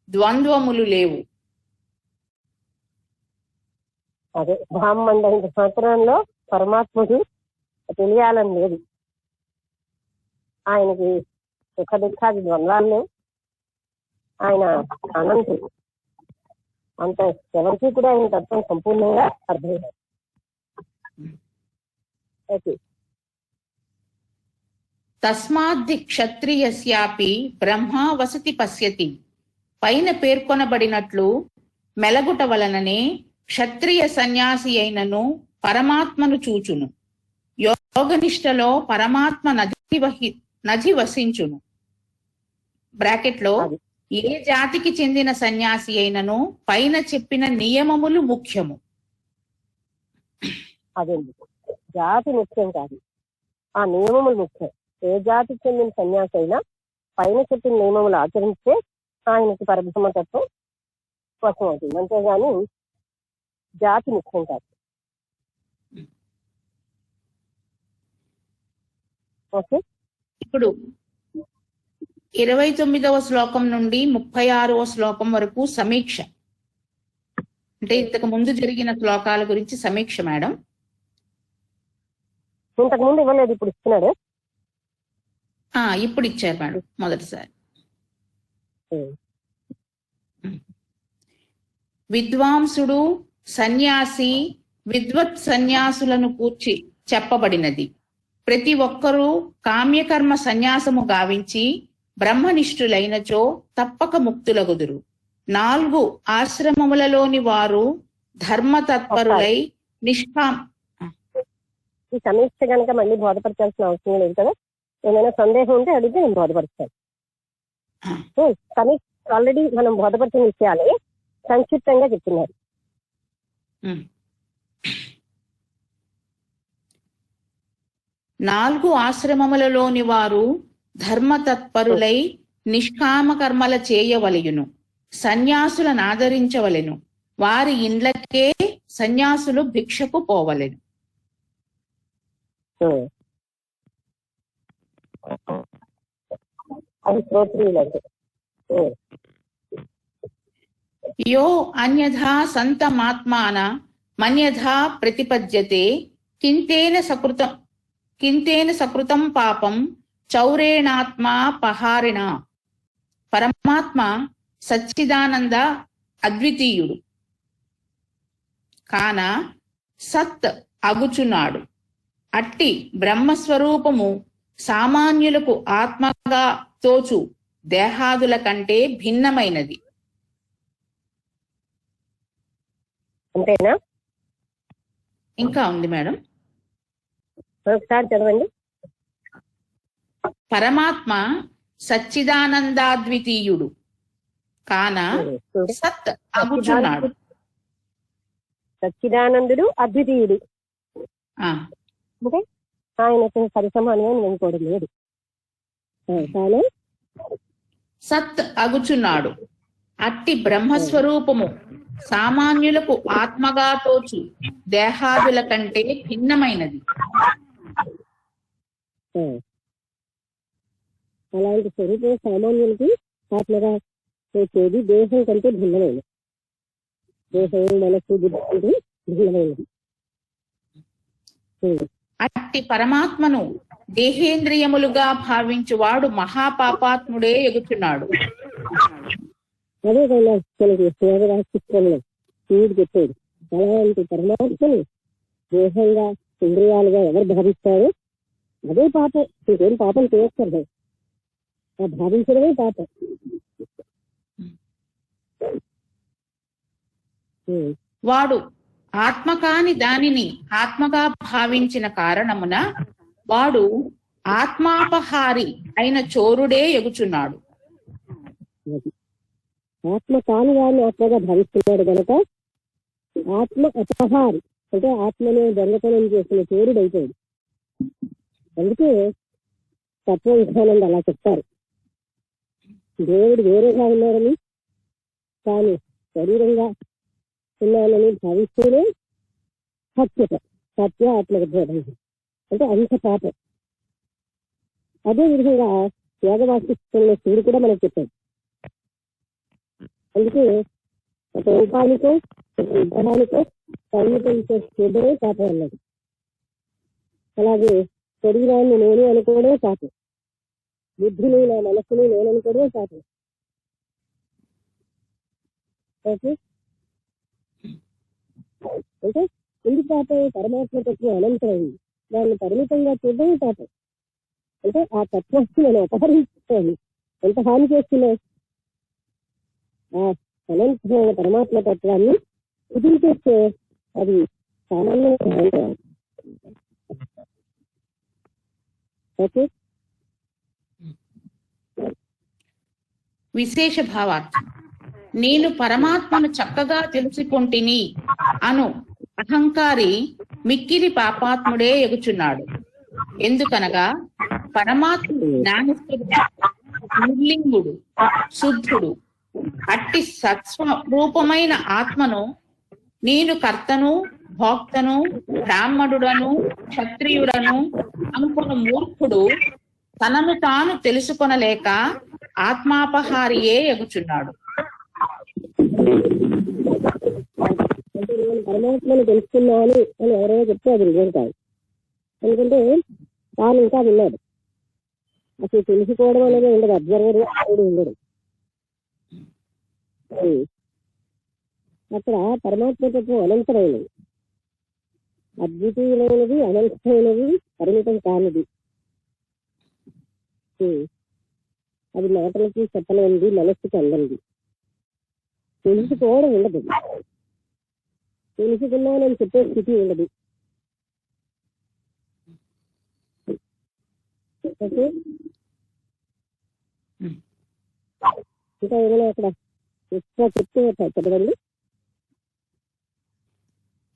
ద్వంద్వములు లేవు. అదే బ్రాహ్మణుడైన సంవత్సరంలో పరమాత్ముడు తెలియాలని లేదు. ఆయనకి సుఖ దుఃఖాది ద్వంద్వాలు లేవు. ఆయన అనంతుడు. అంత ఎవరికి కూడా ఆయన తత్వం సంపూర్ణంగా అర్థమైంది. ఓకే. తస్మాద్ధి క్షత్రియస్యాపి బ్రహ్మ వసతి పశ్యతి. పైన పేర్కొనబడినట్లు మెలగుట వలననే క్షత్రియ సన్యాసి అయినను పరమాత్మను చూచును. యోగనిష్టలో పరమాత్మ నది వసించును. బ్రాకెట్లో ఏ జాతికి చెందిన సన్యాసి అయినను పైన చెప్పిన నియమములు ముఖ్యము. అదే జాతి ముఖ్యం కాదు, ఆ నియమములు ముఖ్యం. ఏ జాతికి చెందిన సన్యాసి అయినా పైన చెప్పిన నియమములు ఆచరిస్తే ఆయనకి పరబ్రహ్మతత్వం వశం అవుతుంది. అంతేగాని జాతి ముఖ్యం కాదు. ఓకే. ఇప్పుడు 29వ శ్లోకం నుండి 36వ శ్లోకం వరకు సమీక్ష. అంటే ఇంతకు ముందు జరిగిన శ్లోకాల గురించి సమీక్ష మేడం. ఇంతకు ముందు ఇవ్వలేదు, ఇప్పుడు ఇస్తున్నాడు. ఇప్పుడు ఇచ్చారు మేడం మొదటిసారి. విద్వాంసుడు సన్యాసి విద్వత్ సన్యాసులను కూర్చి చెప్పబడినది. ప్రతి ఒక్కరూ కామ్యకర్మ సన్యాసము గావించి బ్రహ్మనిష్ఠులైనచో తప్పక ముక్తులగుదురు. 4 ఆశ్రమములలోని వారు ధర్మతత్పరులై నిష్కామ. ఈ సమీక్ష కనుక మళ్ళీ బోధపరచాల్సిన అవసరం లేదు కదా. ఏమైనా సందేహం ఉంటే అడిగితే నేను బోధపరుస్తాను. సమీక్ష ఆల్రెడీ మనం బోధపరిచిన విషయాలే సంక్షిప్తంగా చెప్తున్నారు. 4 ఆశ్రమములలోని వారు ధర్మతత్పరులై నిష్కామ కర్మల చేయవలయును. సన్యాసులను ఆదరించవలెను. వారి ఇండ్లకే సన్యాసులు భిక్షకు పోవలెను. యో అన్యథా సంతమాత్మాన మన్యథా ప్రతిపద్యతే కింతేన సకృతం పాపం చౌరేణాత్మా పహారిణ. పరమాత్మ సచ్చిదానంద అద్వితీయుడు కాన సత్ అగుచున్నాడు. అట్టి బ్రహ్మస్వరూపము సామాన్యులకు ఆత్మగా తోచు దేహాదుల కంటే భిన్నమైనది. అంతేనా? ఇంకా ఉంది మేడం. ఒకసారి చదవండి. పరమాత్మ సచ్చిదానందాద్వితీయుడు కాన సత్ అగుచున్నాడు. సచ్చిదానందుడు అద్వితీయుడు. అంటే ఆయనకు సరిసమానం అనుకోవడం లేదు. సత్ అగుచున్నాడు. అట్టి బ్రహ్మస్వరూపము సామాన్యులకు ఆత్మగా తోచు దేహాదుల కంటే భిన్నమైనది. అలాంటి స్వరూపం సామాన్యులకి ఆత్మగా తోచేది దేహం కంటే భిన్నమైనది. దేహం మనసు బుద్ధి కంటే భిన్నమైనది. అట్టి పరమాత్మను దేహేంద్రియములుగా భావించువాడు మహాపాపాత్ముడే ఎగుచున్నాడు. అదే కదా మనకి సేవరాశిత్వంలో శివుడు చెప్పాడు. అలాంటి పరమాత్మను దేహంగా ఇంద్రియాలుగా ఎవరు భావిస్తారో అదే పాపం. ఇంకేం పాపం చేయక్కర్లేదు, ఆ భావించడమే పాపం. వాడు ఆత్మ కాని దానిని ఆత్మగా భావించిన కారణమున వాడు ఆత్మాపహారి అయిన చోరుడే ఎగుచున్నాడు. ఆత్మ కాని వారిని ఆత్మగా భావిస్తున్నాడు కనుక ఆత్మ అపహారి అంటే ఆత్మను దొంగతనం చేసిన చోరుడు అయిపోయాడు. అందుకే తత్వ విధానంలో అలా చెప్తారు, దేవుడు వేరేగా ఉన్నారని తాను శరీరంగా ఉన్నానని భావిస్తూనే సత్య ఆత్మవిద్వేదం అంటే అంత పాపం. అదే విధంగా యోగవాసిస్తున్న సూర్యుడు కూడా మనకు చెప్పాడు. అందుకే ఒక రూపానికో విగ్రహానికో పరిమితం చూడడమే పాపం అన్నది. అలాగే శరీరాన్ని నేను అనుకోవడమే పాపం, బుద్ధిని నా మనస్సుని నేను అనుకోవడమే పాపం. ఓకే, అంటే ఎందుకు పాపం? పరమాత్మ తత్వం అనంతమైంది, దాన్ని పరిమితంగా చూడడమే పాపం. అంటే ఆ తత్వాన్ని మనం అపహరించుకోవాలి. ఎంత హాని చేస్తున్నావు? ఆ అనంతమైన పరమాత్మ తత్వాన్ని కుదిరిచేస్తే అది సామాన్యంగా. ఓకే, విశేష భావార్థం. నేను పరమాత్మను చక్కగా తెలుసుకొంటిని అను అహంకారి మిక్కిలి పాపాత్ముడే ఎగుచున్నాడు. ఎందుకనగా పరమాత్ముడు జ్ఞానస్థుడు, నిర్లింగుడు, శుద్ధుడు. అట్టి సత్స్వరూపమైన ఆత్మను నేను కర్తను, భోక్తను, బ్రాహ్మణుడను, క్షత్రియుడను అనుకున్న మూర్ఖుడు తనను తాను తెలుసుకొనలేక ఆత్మాపహారియే ఎగుచున్నాడు. అంటే నేను పరమాత్మను తెలుసుకున్నాను అని ఎవరైనా చెప్తే అది నిజం కాదు. ఎందుకంటే తాను ఇంకా విన్నాడు. అసలు తెలుసుకోవడం అనేది ఉండదు, అబ్జర్వర్ కూడా ఉండడు. అక్కడ పరమాత్మతత్వం అనంతమైనది, అద్వితీయమైనది, అనంతమైనది, పరిమితం కానిది. అది మాటలకి చెప్పలేనిది, మనస్సుకి అందంది. తెలుసుకోవడం ఉండదు, తెలుసుకున్నానని చెప్పే స్థితి ఉండదు. ఇంకా ఏమైనా అక్కడ ఎక్కువ చెప్తే చెప్పదండి.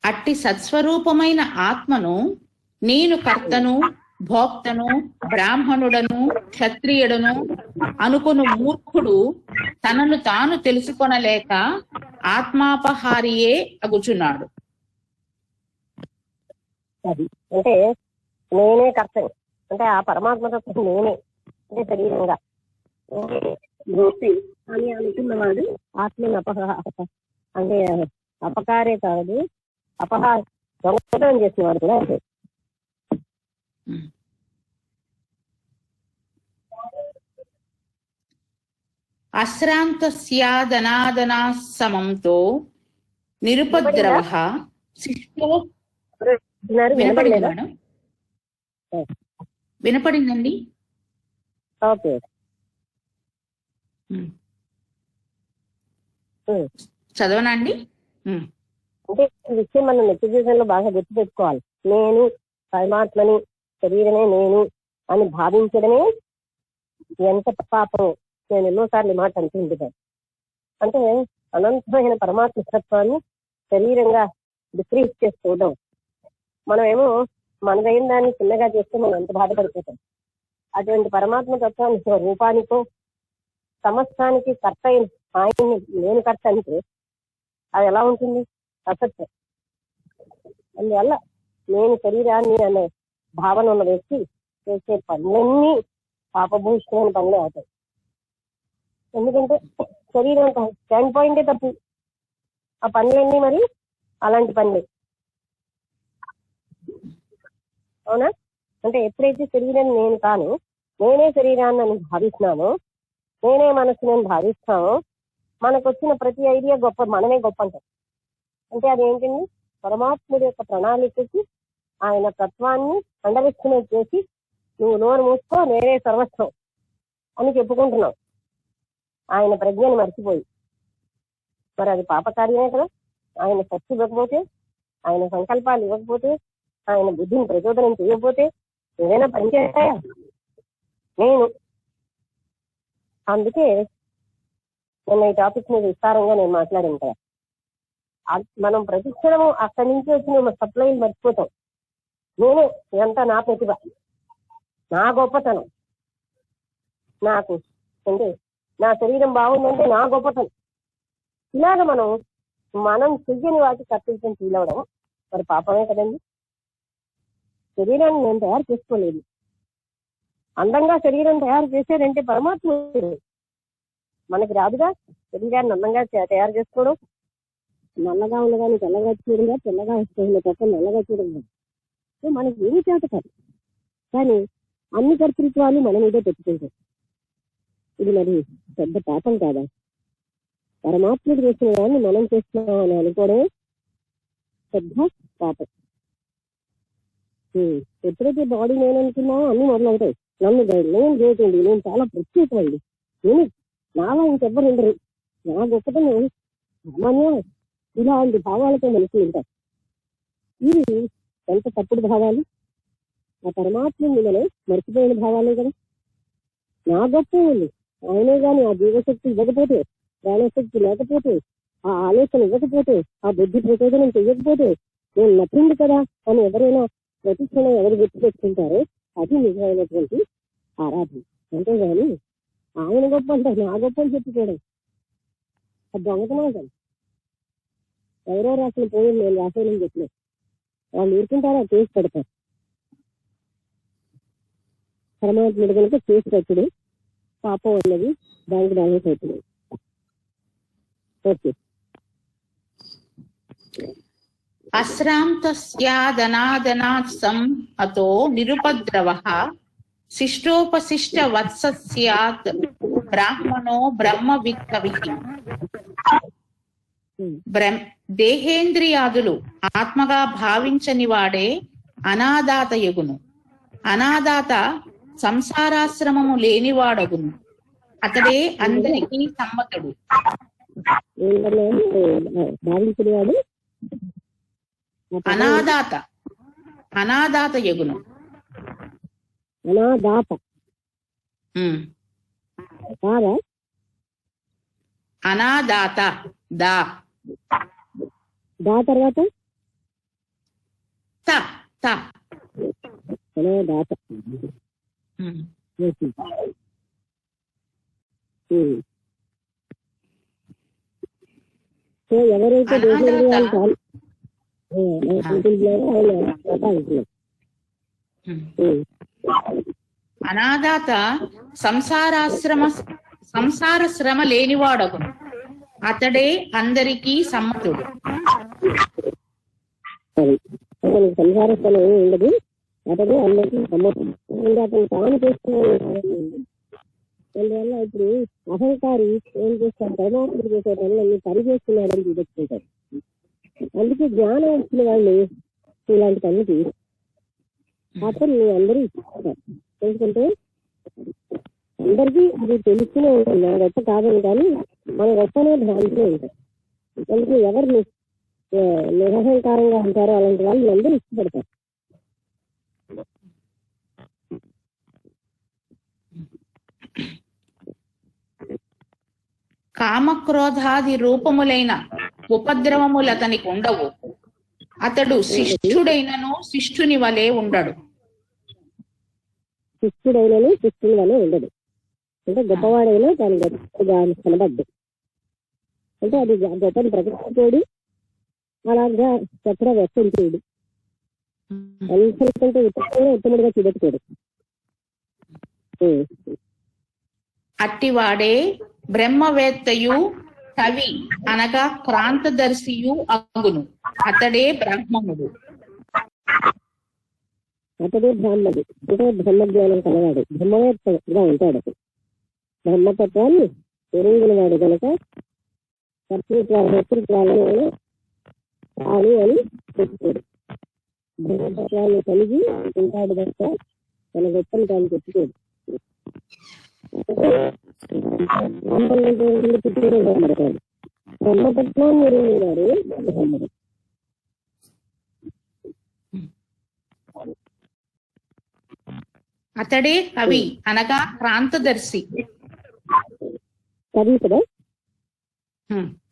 అట్టి సత్స్వరూపమైన ఆత్మను నేను కర్తను, భోక్తను, బ్రాహ్మణుడను, క్షత్రియుడను అనుకును మూర్ఖుడు తనను తాను తెలుసుకొనలేక ఆత్మాపహారియే అగుచున్నాడు. అది అంటే నేనే కర్తని, అంటే ఆ పరమాత్మతత్వం నేనే, అంటే శరీరంగా గోపి అని అనుకున్నవాడు ఆత్మని అంటే అపకారే కాదు, దొంగతనం చేసినవాడు కూడా అంటే. అశ్రాంతస్యాదనాదనా సమంతో నిరుపద్రవః శిష్టో. వినపడింది మేడం? వినపడిందండి. ఓకే, చదవనండి. అంటే ఈ విషయం మనం నిత్య జీవితంలో బాగా గుర్తుపెట్టుకోవాలి. నేను పరమాత్మని, శరీరమే నేను అని భావించడమే ఎంత పాపం. నేను ఎన్నోసార్లు ఈ మాట అంటుంటాను. అంటే అనంతమైన పరమాత్మ తత్వాన్ని శరీరంగా డిక్రీజ్ చేసుకోవడం. మనమేమో మనదైన దాన్ని చిన్నగా చేస్తే మనం ఎంత బాధపడిపోతాం. అటువంటి పరమాత్మ తత్వాన్ని రూపానికో సమస్తానికి కర్త అయిన ఆయన్ని నేను కర్త అంటే అది ఎలా ఉంటుంది? అసత్యం. అందువల్ల నేను శరీరాన్ని అనే భావన ఉన్న వ్యక్తి చేసే పనులన్నీ పాపభూషితమైన పనులే అవుతాయి. ఎందుకంటే శరీరం స్టాండ్ పాయింటే తప్పు, ఆ పనులన్నీ మరి అలాంటి పనులే. అవునా? అంటే ఎప్పుడైతే శరీరం నేను కాను, నేనే శరీరాన్ని అని భావిస్తున్నానో, నేనే మనసు నేను భావిస్తానో, మనకు వచ్చిన ప్రతి ఐడియా గొప్ప, మనమే గొప్ప అంటాం. అంటే అదేంటండి? పరమాత్ముడి యొక్క ప్రణాళికకి ఆయన తత్వాన్ని అండర్ ఎస్టిమేట్ చేసి నువ్వు నోరు మూసుకో నేనే సర్వస్వం అని చెప్పుకుంటున్నావు, ఆయన ప్రజ్ఞని మర్చిపోయి. మరి అది పాపకార్యమే కదా. ఆయన శక్తి ఇవ్వకపోతే, ఆయన సంకల్పాలు ఇవ్వకపోతే, ఆయన బుద్ధిని ప్రచోదనం చేయకపోతే ఏదైనా పని చేస్తాయా? నేను అందుకే నిన్న ఈ టాపిక్ మీద విస్తారంగా నేను మాట్లాడింటా. మనం ప్రతిక్షణము అక్కడి నుంచి వచ్చిన సప్లైలు మర్చిపోతాం. నేనే ఇదంతా నా ప్రతిభ, నా గొప్పతనం, నాకు అంటే నా శరీరం బాగుందంటే నా గొప్పతనం. ఇలాగ మనం చెయ్యని వాటి కర్తవ్యం ఫీల్ అవడం మరి పాపమే కదండి. శరీరాన్ని నేను తయారు చేసుకోలేదు. అందంగా శరీరం తయారు చేసేదంటే పరమాత్మ. మనకి రాదుగా శరీరాన్ని అందంగా తయారు చేసుకోవడం. నల్లగా ఉన్నదాన్ని తెల్లగా చూడంగా, తెల్లగా వస్తుంది తప్ప నల్లగా చూడంగా. మనకి ఏమి చేత కాదు. కానీ అన్ని కర్తృత్వాలు మన మీదే పెట్టుకుంటాం. ఇది మరి పెద్ద పాపం కాదా? పరమాత్ముడు చేసిన దాన్ని మనం చేస్తున్నాం అని అనుకోవడమే పెద్ద పాపం. ఎప్పుడైతే బాడీ నేను అనుకున్నామో అన్ని మొదలవుతాయి. నన్ను నేను చేయకండి, నేను చాలా ప్రత్యేకమండి, నేను నాలా ఇంకెవ్వరు ఉండరు, నా గొప్పతనం సామాన్యం, ఇలాంటి భావాలతో మనుషులు ఉంటారు. ఇవి ఎంత తప్పుడు భావాలు. ఆ పరమాత్మని మనం మర్చిపోయిన భావాలే కదా. నా గొప్ప ఉంది ఆయనే గాని ఆ జీవశక్తి ఇవ్వకపోతే, ప్రాణశక్తి లేకపోతే, ఆ ఆలోచన ఇవ్వకపోతే, ఆ బుద్ధి ప్రచోదనం చెయ్యకపోతే నేను నచ్చింది కదా అని ఎవరైనా ప్రతిక్షణం ఎవరు గుర్తుపెట్టుకుంటారో అది నిజమైనటువంటి ఆరాధన. అంతేగాని ఆయన గొప్ప అంటారు, నా గొప్ప అని చెప్పుకోవడం అది దొంగతనం కదా. ఎవరో రాసిన పోయి నేను రాసేయని చెప్పలేదు, వాళ్ళు ఊరుకుంటారో చేసి పెడతారు. పరమాత్ముడు కనుక చేసి పెట్టడు, పాపం అన్నది దానికి బ్యాలెన్స్ అవుతుంది. ఓకే. అశ్రాంతస్యాదనాదనాత్సం అతో నిరుపద్రవః శిష్టోపశిష్ట వత్సస్యాత్ బ్రాహ్మణో బ్రహ్మవిత్ కవిః. దేహేంద్రియాదులు ఆత్మగా భావించని వాడే అనాదాత యగును. అనాదాత సంసారాశ్రమము లేనివాడగును. అతడే అందరికీ సమ్మతుడు. భావించినవాడు అనాదాత యగును. అనాదాత అనాదాత దా తర్వాత అనాదాత. సో ఎవరైతే అనాదాత సంసార శ్రమ లేనివాడగును. అతడే అందరికీ సమ్మతుడు. సంసార శ్రమ ఏమి ఉండదు, అతడే అందరికీ సమ్మతుడు. అతను తాను చేస్తున్నాడు. అందువల్ల ఇప్పుడు అహంకారి ఏం చేస్తాడు, పరమాత్ముడు చేసే పనులన్నీ పరిచేస్తున్నాడని చూపెట్టుకుంటాడు. అందుకే జ్ఞానం వచ్చిన వాళ్ళు ఇలాంటి పనులకి మాత్రం అందరూ ఇస్తారు. ఎందుకంటే అందరికీ అది తెలుస్తూనే ఉంటుంది, మన గొప్ప కాదని, కానీ మన గొప్పనే భ్రాంతిలో ఉంటాయి. అందుకే ఎవరు నిరహంకారంగా ఉంటారో అలాంటి వాళ్ళు అందరూ ఇష్టపడతారు. కామక్రోధాది రూపములైన ఉపద్రవములు అతనికి ఉండవు. అతడు శిష్టుడైనను శిష్టుని వలె ఉండడు. శిష్టుడైనను శిష్టుని వలె ఉండడు అంటే గొప్పవాడైనా దాని గొప్పగా కనబడ్డు. అంటే అది గొప్పని ప్రకటించుకోడు, అలాగా చెప్పడం వ్యక్తించుడు. అందరికంటే ఉత్తముడిగా చూపెట్టుకోడు. అట్టివాడే బ్రహ్మవేత్తయు కవి అనగా క్రాంతదర్శియు అగును. అతడే బ్రాహ్మణుడు. అతడే బ్రాహ్మణుడు అంటే బ్రహ్మజ్ఞానం కలవాడు, బ్రహ్మవేత్తగా ఉంటాడు. బ్రహ్మతత్వాన్ని ఎరుంగిన వాడు కనుక కర్తృత్వాలను కాదు అని చెప్పుకోడు. బ్రహ్మతత్వాన్ని కలిగి ఉంటాడు కనుక తన గొప్పని తాను చెప్పుకోడు. పుట్టుకోవడం బ్రహ్మతత్వాన్ని ఎరుంగిన వాడు బ్రహ్మడు. అతడే కవి అనగా క్రాంతదర్శి. కవి కదా,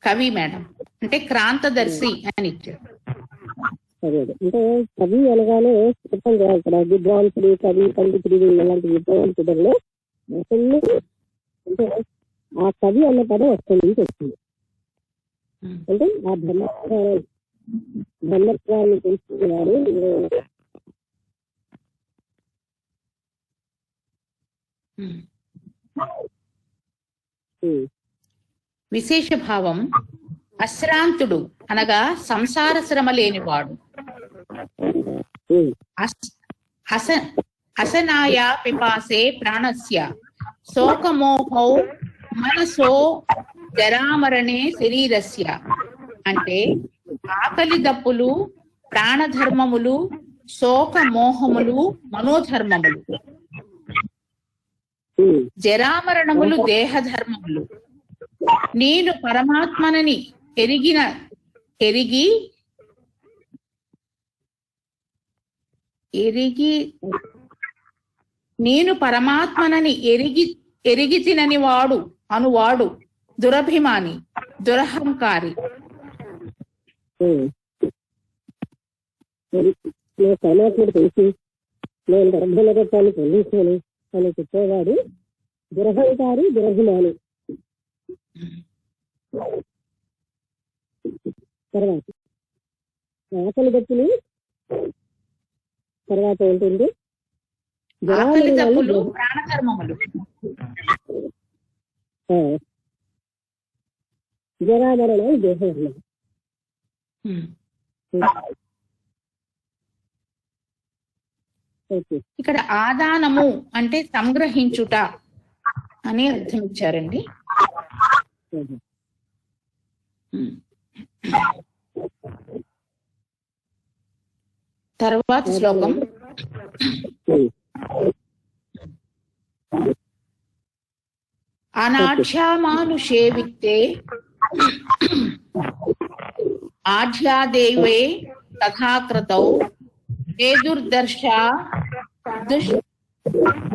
కవి మేడం, అంటే క్రాంతదర్శి అని ఇచ్చారు. అదే అంటే కవి అనగానే చెప్పండి ఇక్కడ విద్వాంసుడు, కవి, పండితుడు ఇలాంటి విద్వాంసులలో అసలు అంటే ఆ కవి అన్న పదం అక్కడి నుంచి వస్తుంది. అంటే ఆ బ్రహ్మత్వాన్ని తెలుసుకున్నారు. విశేష భావం అశ్రాంతుడు అనగా సంసార శ్రమ లేనివాడు. అసనాయ పిపాసే ప్రాణస్య శోకమోహౌ మనసో జరామరణే శరీరస్య. అంటే ఆకలి దప్పులు ప్రాణధర్మములు, శోకమోహములు మనోధర్మములు, జరామరణములు దేహధర్మములు. నేను పరమాత్మనని నేను పరమాత్మనని ఎరిగి తినని వాడు అనువాడు దురభిమాని, దురహంకారి. పరమాత్ముడు తెలిసి నేను బ్రహ్మరత్వాన్ని పొందించాను అని చెప్పేవాడు దురహంకారి, దురభిమాని. తర్వాత ఆకలి దప్పులు తర్వాత ఏంటండి? ప్రాణధర్మములు, జరామరణాలు దేహధర్మం. ఇక్కడ ఆదానము అంటే సంగ్రహించుట అని అర్థం ఇచ్చారండి. తర్వాత శ్లోకం అనాఢ్యామానుషే విత్తే ఆఢ్యాదేవే తథాకృతౌ ఏదుర్దర్శ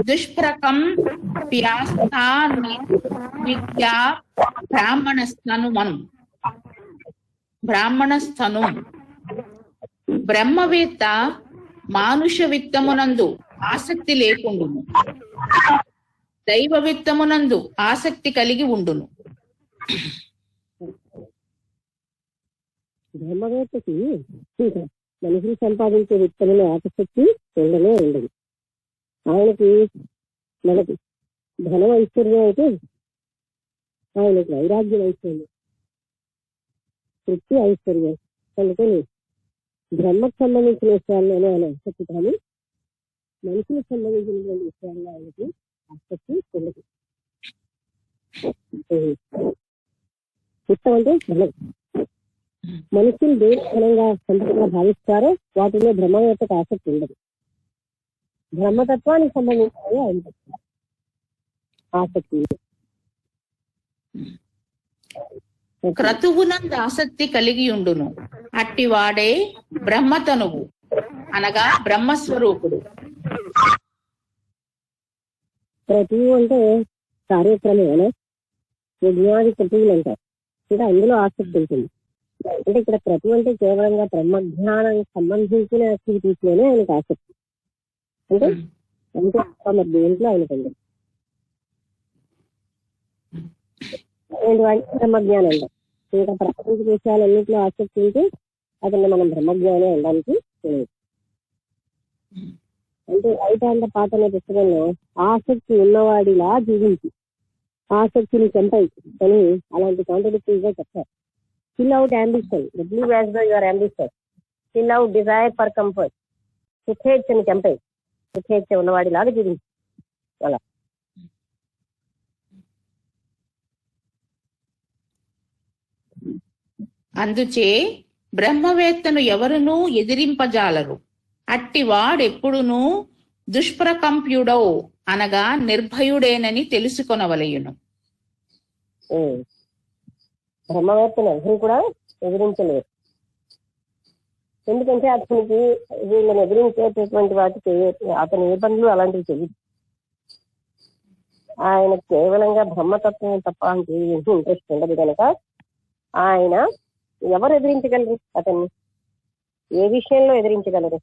దుష్ప్రకం ప్యాస్తాన్ని విద్యా బ్రాహ్మణస్థను. బ్రహ్మవేత్త మానుష విత్తమునందు ఆసక్తి లేకుండును, దైవ విత్తమునందు ఆసక్తి కలిగి ఉండును. బ్రహ్మవేత్తకి మనుషులు సంపాదించే విత్తములు ఆసక్తి ఉండనే ఉండదు. ఆయనకి మనకి ధనం ఐశ్వర్యం అయితే ఆయనకి వైరాగ్యం ఐశ్వర్యం, తృప్తి ఐశ్వర్యం. అందుకని బ్రహ్మకు సంబంధించిన విషయాల్లోనే ఆయన ఆసక్తి, కానీ మనుషులకు సంబంధించినటువంటి విషయాల్లో ఆయనకి ఆసక్తి ఉండదు. చిత్తం అంటే ధనం. మనుషులు దేని ధనంగా సంపదగా భావిస్తారో వాటిలో బ్రహ్మవేత్తకు ఆసక్తి ఉండదు. బ్రహ్మతత్వానికి సంబంధించినవి ఆయన ఆసక్తి. క్రతువునందు ఆసక్తి కలిగి ఉండును, అట్టివాడే బ్రహ్మతనువు అనగా బ్రహ్మస్వరూపుడు. క్రతువు అంటే కార్యక్రమం, యజ్ఞాది క్రతువులు అంటారు. ఇంకా అందులో ఆసక్తి ఉంటుంది. అంటే ఇక్కడ క్రతువు అంటే కేవలంగా బ్రహ్మజ్ఞానానికి సంబంధించిన యాక్టివిటీస్ లోనే ఆయనకు ఆసక్తి. అంటే మరి దేంట్లో ఆయనకు ఉండదు. బ్రహ్మజ్ఞానం అంటారు. ఇంకా ప్రాథమిక విషయాలన్నింటిలో ఆసక్తి ఉంటే అతన్ని మనం బ్రహ్మజ్ఞానం అనడానికి తెలియదు. అంటే రైతాండ పాట అనే పుస్తకంలో ఆసక్తి ఉన్నవాడిలా జీవించి ఆసక్తిని చంపాయి అని అలాంటి కాంట్రడిక్టరీస్ గా చెప్తారు. Fill out ambition, the blue as though you are ambitious. Fill out desire for comfort. సుఖేచ్ఛని చంపాయి, సుఖేచ్ఛ ఉన్నవాడిలాగా జీవించి అలా. అందుచే బ్రహ్మవేత్తను ఎవరునూ ఎదిరింపజాలరు, అట్టి వాడెప్పుడునూ దుష్ప్రకంప్యుడౌ అనగా నిర్భయుడేనని తెలుసుకొనవలయును. బ్రహ్మవేత్తను ఎవరు కూడా ఎదిరించలేరు. ఎందుకంటే అతనికి వీళ్ళని ఎదిరించేటటువంటి వాటికి అతని ఏ పనులు అలాంటివి తెలియదు. ఆయన కేవలంగా బ్రహ్మతత్వం తప్ప అంటే ఇంట్రెస్ట్ ఉండదు కనుక ఆయన ఎవరు ఎదిరించగలరు అతన్ని? ఏ విషయంలో ఎదిరించగలరు?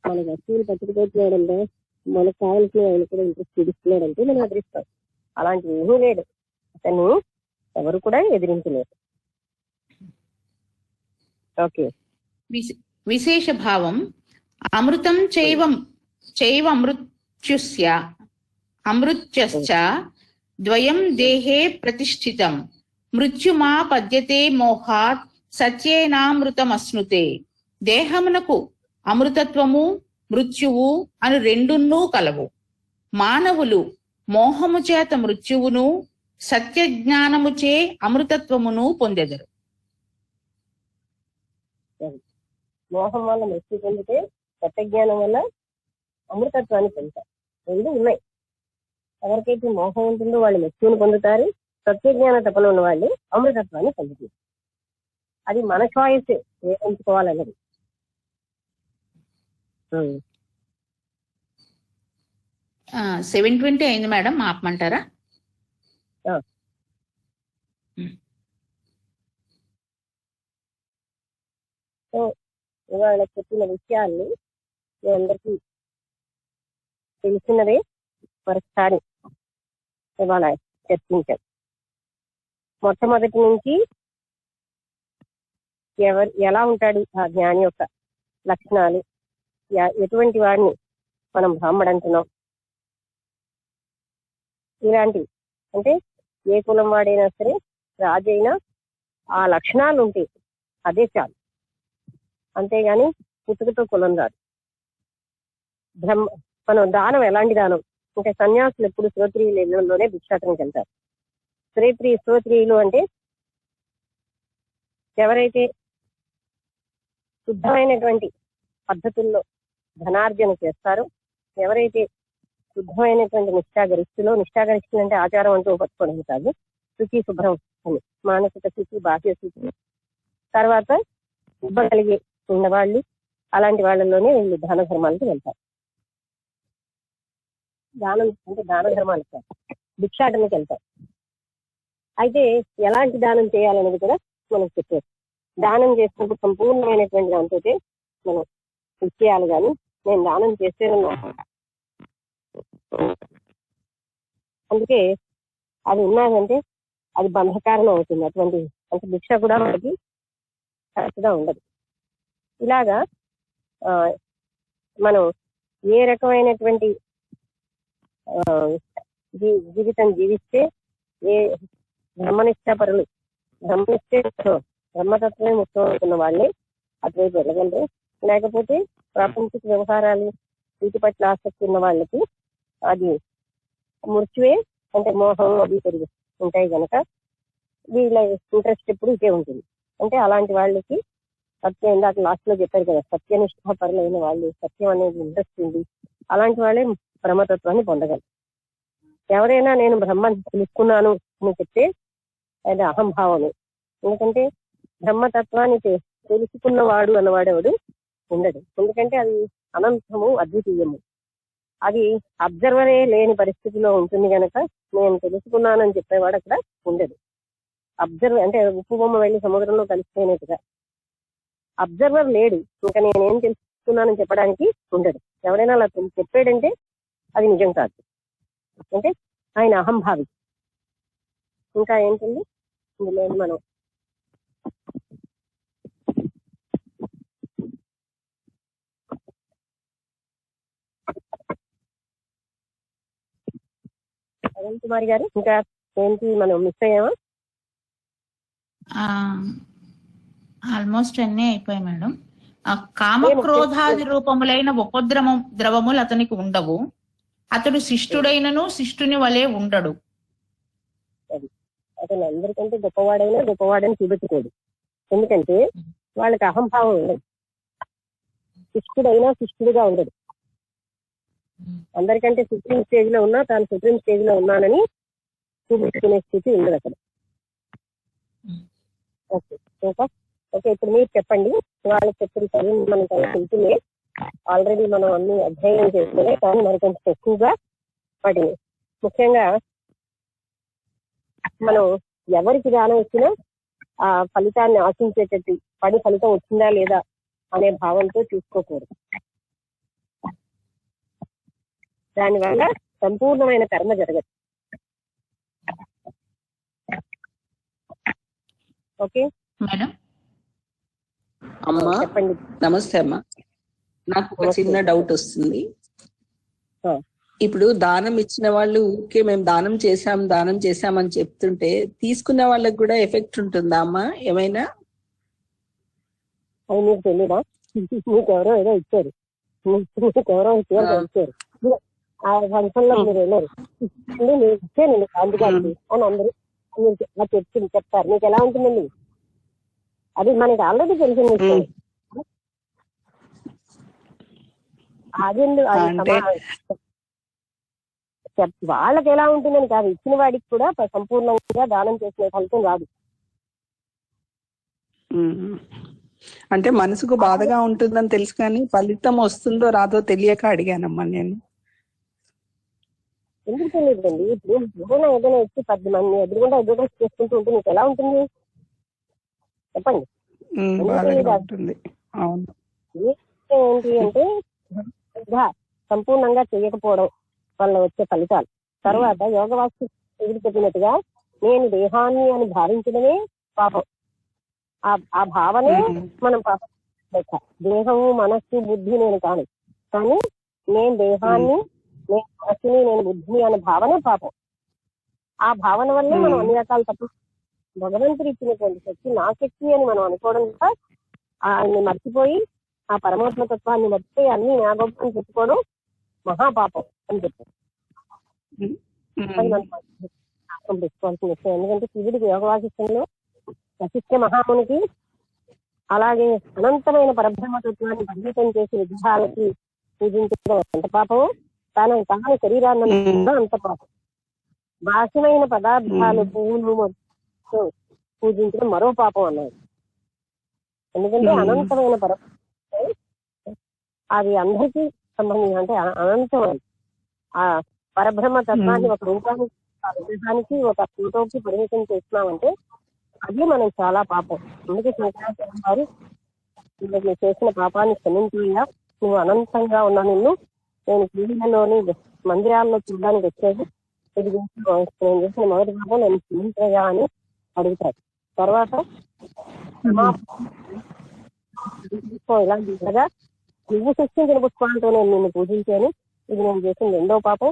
మన వస్తువులు పట్టుకుపోతున్నాడంటే మనకు కావాల్సిన ఆయన కూడా ఇంట్రెస్ట్ చూపిస్తున్నాడంటే మనం ఎదిరిస్తాం. అలాంటివి ఏమీ లేడు. అతన్ని ఎవరు కూడా ఎదిరించలేరు. ఓకే. విశేష భావం అమృతం చైవ అమృత్యశ్చ ద్వయం దేహే ప్రతిష్ఠితం మృత్యుమా పద్యతే మోహాత్ సత్యేనామృతమశ్నుతే. దేహమునకు అమృతత్వము మృత్యువు అను రెండున్నూ కలవు. మానవులు మోహము చేత మృత్యువును సత్యజ్ఞానముచే అమృతత్వమును పొందెదరు. మోహం వల్ల మృత్యు పొందితే సత్యజ్ఞానం వల్ల అమృతత్వాన్ని పొందుతారు. రెండు ఉన్నాయి. ఎవరికైతే మోహం ఉంటుందో వాళ్ళు మృత్యువుని పొందుతారు, సత్యజ్ఞాన తపన ఉన్న వాళ్ళు అమృతత్వాన్ని పొందుతారు. అది మన చాయిస్ ఎంచుకోవాలన్నది. 7:20 అయింది మేడం, ఆపమంటారా? ఇవాళ చెప్పిన విషయాల్ని మీ అందరికీ తెలిసినదే మరొకసారి ఇవాళ చర్చించారు. మొట్టమొదటి నుంచి ఎలా ఉంటాడు ఆ జ్ఞాని యొక్క లక్షణాలు, ఎటువంటి వాడిని మనం బ్రాహ్మడు అంటున్నాం, ఇలాంటి అంటే ఏ కులం వాడైనా సరే రాజైనా ఆ లక్షణాలు ఉంటాయి, అదే చాలు. అంతేగాని పుట్టుకతో కులం రాదు. మనం దానం ఎలాంటి దానం అంటే సన్యాసులు ఎప్పుడు శ్రోత్రియుల ఇళ్లలోనే భిక్షాటనకి వెళ్తారు. శ్రోత్రియులు అంటే ఎవరైతే శుద్ధమైనటువంటి పద్ధతుల్లో ధనార్జన చేస్తారో, ఎవరైతే శుద్ధమైనటువంటి నిష్ఠాగరిష్ఠులు అంటే ఆచారం అంటూ పట్టుకోవడం కాదు, శుచి శుభ్రం అని మానసిక శుచి, బాహ్య శుచి, తర్వాత ఇవ్వగలిగే ఉన్నవాళ్ళు, అలాంటి వాళ్ళలోనే వీళ్ళు దాన ధర్మాలకు వెళ్తారు. దానం అంటే దాన ధర్మాలకు కాదు, భిక్షాటనకి వెళ్తారు. అయితే ఎలాంటి దానం చేయాలనేది కూడా మనం చెప్పారు. దానం చేసినప్పుడు సంపూర్ణమైనటువంటి దాంతో మనం ఇచ్చేయాలి. కానీ నేను దానం చేసేనన్నా అందుకే అది ఉన్నదంటే అది బంధకారణం అవుతుంది. అటువంటి అంటే భిక్ష కూడా మనకి కరెక్ట్గా ఉండదు. ఇలాగా మనం ఏ రకమైనటువంటి జీవితం జీవిస్తే, ఏ బ్రహ్మనిష్టాపరులు బ్రహ్మతత్వమే ముఖ్యం అనుకున్న వాళ్ళే అటువైపు వెళ్ళగలరు. లేకపోతే ప్రాపంచిక వ్యవహారాలు వీటి పట్ల ఆసక్తి ఉన్న వాళ్ళకి అది మృత్యువే, అంటే మోహం అవి పెరిగి ఉంటాయి కనుక వీళ్ళ ఇంట్రెస్ట్ ఎప్పుడు ఇదే ఉంటుంది. అంటే అలాంటి వాళ్ళకి సత్యం, ఇందాక లాస్ట్ లో చెప్పారు కదా, సత్యనిష్టాపరులైన వాళ్ళు, సత్యం అనేది ఇంట్రెస్ట్ ఉంది, అలాంటి వాళ్ళే బ్రహ్మతత్వాన్ని పొందగలరు. ఎవరైనా నేను బ్రహ్మని తెలుసుకున్నాను అని చెప్తే అది అహంభావమే. ఎందుకంటే బ్రహ్మతత్వాన్ని తెలుసుకున్నవాడు అన్నవాడెవడు ఉండడు. ఎందుకంటే అది అనంతము, అద్వితీయము. అది అబ్జర్వరే లేని పరిస్థితిలో ఉంటుంది కనుక నేను తెలుసుకున్నానని చెప్పేవాడు అక్కడ ఉండదు. అబ్జర్వర్ అంటే ఉప్పు బొమ్మ వెళ్ళి సముద్రంలో కలిసిపోయినట్టుగా అబ్జర్వర్ లేడు, ఇంకా నేనేం తెలుసుకున్నానని చెప్పడానికి ఉండదు. ఎవరైనా అలా చెప్పాడంటే అది నిజం కాదు, అంటే ఆయన అహంభావి. ఇంకా ఏంటండి ఇందులో మనం అరుణ్ కుమార్ గారు ఇంకా ఏంటి మనం మిస్ అయ్యామా? ఆల్మోస్ట్ అన్నీ అయిపోయాయి మేడం. కామక్రోధాది రూపములైన ద్రవములు అతనికి ఉండవు. అతడు శిష్టుడైనను శిష్టుని వలె ఉండడు. అతను అందరికంటే గొప్పవాడని చూపెట్టుకోడు. ఎందుకంటే వాళ్ళకి అహంభావం ఉండదు. శిష్టుడైనా శిష్టుడిగా ఉండడు. అందరికంటే సుప్రీం స్టేజ్ లో ఉన్నా తాను సుప్రీం స్టేజ్ లో ఉన్నానని చూపించుకునే స్థితి ఉండదు అక్కడ. ఓకే, ఇప్పుడు మీరు చెప్పండి. వాళ్ళకి చెప్పిన చదువు మనం తెలుసులే, ఆల్రెడీ మనం అన్ని అధ్యయనం చేసుకునే, కానీ మరి కొంచెం ఎక్కువగా వాటిని ముఖ్యంగా మనం ఎవరికి దానం ఇచ్చినా ఆ ఫలితాన్ని ఆశించేటట్టు పని ఫలితం వచ్చిందా లేదా అనే భావంతో చూసుకోకూడదు. దానివల్ల సంపూర్ణమైన కర్మ జరగదు. Okay madam. అమ్మా చెప్పండి. నమస్తే అమ్మా. నాకు ఒక చిన్న డౌట్ వస్తుంది. ఆ. ఇప్పుడు దానం ఇచ్చిన వాళ్ళు ఓకే మేము దానం చేశామని చెప్తుంటే తీసుకున్న వాళ్ళకి కూడా ఎఫెక్ట్ ఉంటుందా అమ్మా ఏమైనా? అది మీకు తెలీదా? మీకు ఎవరో ఏదో ఇచ్చారు, మీకు ఎవరో ఇచ్చారు, ఆ ఫంక్షన్ లో మీరు వెళ్ళారు, నేను ఇచ్చానండి అందుకని అని అందరూ చెప్తారు. మీకు ఎలా ఉంటుందండి? అది మనకి ఆల్రెడీ తెలిసిన విషయం. అది వాళ్ళకి ఎలా ఉంటుందని కాదు, ఇచ్చిన వాడికి కూడా సంపూర్ణంగా దానం చేసిన ఫలితం రాదు. అంటే మనసుకు బాధగా ఉంటుందని తెలుసు కానీ ఫలితం వస్తుందో రాదో తెలియక అడిగానమ్మా నేను. ఎందుకు తెలియదండి? ఇప్పుడు ఏదైనా వచ్చి 10 మంది ఎదురుగుండా అడ్వర్టైజ్ చేసుకుంటూ ఉంటే మీకు ఎలా ఉంటుంది చెప్పండి? ఏంటి అంటే సంపూర్ణంగా చేయకపోవడం వల్ల వచ్చే ఫలితాలు. తర్వాత యోగ వాస్తు చెప్పినట్టుగా నేను దేహాన్ని అని భావించడమే పాపం. ఆ భావనే మనం పాపం. దేహము మనస్సు బుద్ధి నేను కాను, కానీ నేను దేహాన్ని, నేను మనస్సుని, నేను బుద్ధిని అనే భావనే పాపం. ఆ భావన వల్లే మనం అన్ని రకాల తప్పు. భగవంతుడు ఇచ్చినటువంటి శక్తి నా శక్తి అని మనం అనుకోవడం కూడా ఆయన్ని మర్చిపోయి ఆ పరమాత్మ తత్వాన్ని మర్చిపోయి అన్ని నా గొప్పని చెప్పుకోవడం మహాపాపం అని చెప్పారు. పెట్టుకోవాల్సిన విషయం. ఎందుకంటే శివుడికి యోగవాసిష్టంలో వశిష్ఠ మహామునికి అలాగే అనంతమైన పరబ్రహ్మతత్వాన్ని పరిమితం చేసి విగ్రహాలకి పూజించడం ఎంత పాపము, తాను శరీరాన్ని అంత పాపం. బాహ్యమైన పదార్థాలు పువ్వులు పూజించడం మరో పాపం అన్నారు. ఎందుకంటే అనంతమైన అది అందరికీ సంబంధించి, అంటే అనంతమైన ఆ పరబ్రహ్మ తత్వాన్ని ఒక రూపానికి, విగ్రహానికి, ఒక ఫోటోకి పరిమితం చేస్తున్నామంటే అది మనం చాలా పాపం. అందుకే శంకరాచార్య గారు నువ్వు చేసిన పాపాన్ని క్షమించగా నువ్వు అనంతంగా ఉన్నా, నిన్ను నేను క్రీడలోని మందిరాల్లో చూడడానికి వచ్చేది ఇది నేను చేసిన మొదటి పాపం నేను క్షమించగా అని అడుగుతారు. తర్వాత ఇలాంటి ఉండగా నువ్వు సృష్టించిన పుష్పాలతో నేను నిన్ను పూజించాను, ఇది నేను చేసిన రెండో పాపం,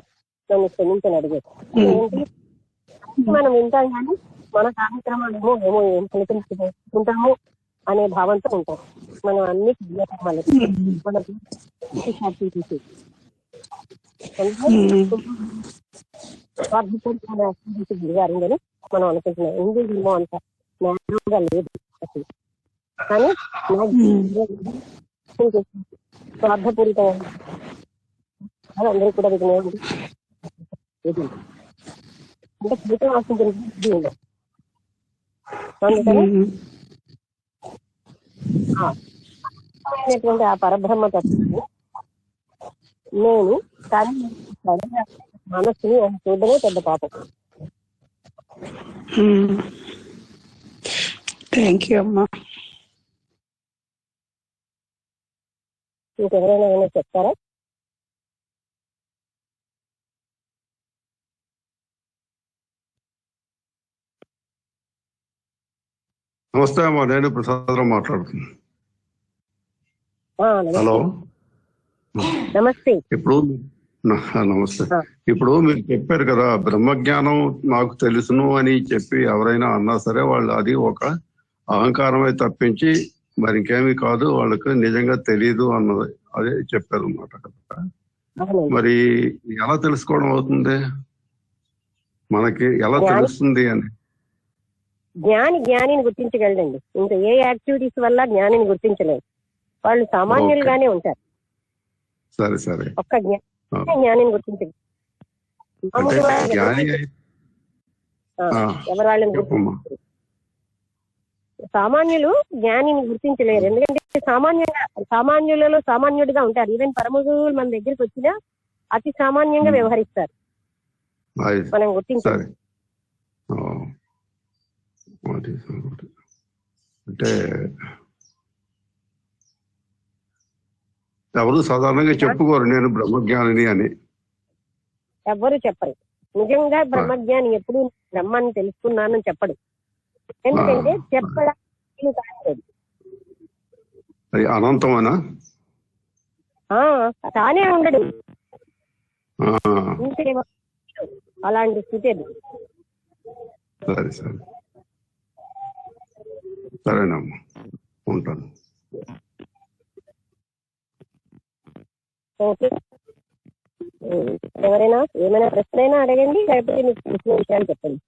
నన్ను క్షమించని అడిగేది. ఏంటి మనం వింటాం కానీ మన కార్యక్రమాలు ఏమో ఏం ఫలితం అనే భావంతో ఉంటాం. మనం అన్ని కార్యక్రమాలు దిగారని మనం అనుకుంటున్నాం. హిందూ ధర్మం అంత న్యాయంగా లేదు అసలు, కానీ స్వార్థపూరితం అందరూ కూడా అంటే ఫలితం ఆశించిన ఉండదు. అందుకని ఆ పరబ్రహ్మ తత్వాన్ని నేను కానీ మనస్సుని చూడడమే పెద్ద పాపం. థ్యాంక్ యూ అమ్మా. ఇంకెవరైనా ఏమైనా చెప్తారా? నమస్తే అమ్మా, నేను ప్రసాదరావు మాట్లాడుతున్నాను. హలో, నమస్తే. నమస్తే. ఇప్పుడు మీరు చెప్పారు కదా బ్రహ్మజ్ఞానం నాకు తెలుసును అని చెప్పి ఎవరైనా అన్నా సరే వాళ్ళు అది ఒక అహంకారమే తప్పించి మరి ఇంకేమీ కాదు, వాళ్ళకి నిజంగా తెలియదు అన్నది అదే చెప్పారు అన్నమాట కదా. మరి ఎలా తెలుసుకోవడం అవుతుంది, మనకి ఎలా తెలుస్తుంది అని? జ్ఞానిని గుర్తించగలడండి. ఇంకా ఏ యాక్టివిటీస్ వల్ల జ్ఞానిని గుర్తించలేదు. వాళ్ళు సామాన్యులుగానే ఉంటారు. సరే సరే, ఒక్క జ్ఞానిని గుర్తించగలరు. ఎవరు వాళ్ళని గుర్తించారు? సామాన్యులు జ్ఞానిని గుర్తించలేరు. ఎందుకంటే సామాన్యులలో సామాన్యుడిగా ఉంటారు. ఈవెన్ పరమగురువులు మన దగ్గరికి వచ్చినా అతి సామాన్యంగా వ్యవహరిస్తారు. మనం గుర్తించాలి. అంటే ఎవరు సాధారణంగా చెప్పుకోరు నేను బ్రహ్మజ్ఞానిని అని. ఎవ్వరు చెప్పరు. నిజంగా బ్రహ్మజ్ఞాని ఎప్పుడు బ్రహ్మాన్ని తెలుసుకున్నానని చెప్పడు. ఎందుకంటే చెప్పడానికి కాదు, అది అనంతమనా? తానే ఉండడు. ఆ, అలాంటి స్థితి అది. సరే సరే సరేనమ్మా, ఉంటాను. ఓకే, ఎవరైనా ఏమైనా ప్రశ్న అయినా అడగండి, లేకపోతే మీకు తెలిసిన విషయాలు చెప్పండి.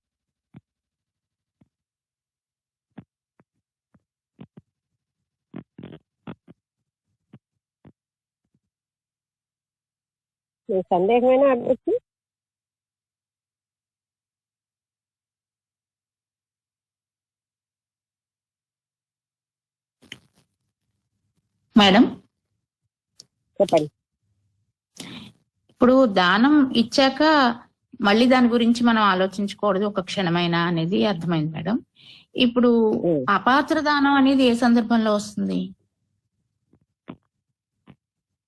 మీకు సందేహమైనా అడగచ్చు. మేడం, చెప్పండి. ఇప్పుడు దానం ఇచ్చాక మళ్ళీ దాని గురించి మనం ఆలోచించకూడదు ఒక క్షణమైనా అనేది అర్థమైంది మేడం. ఇప్పుడు అపాత్ర దానం అనేది ఏ సందర్భంలో వస్తుంది?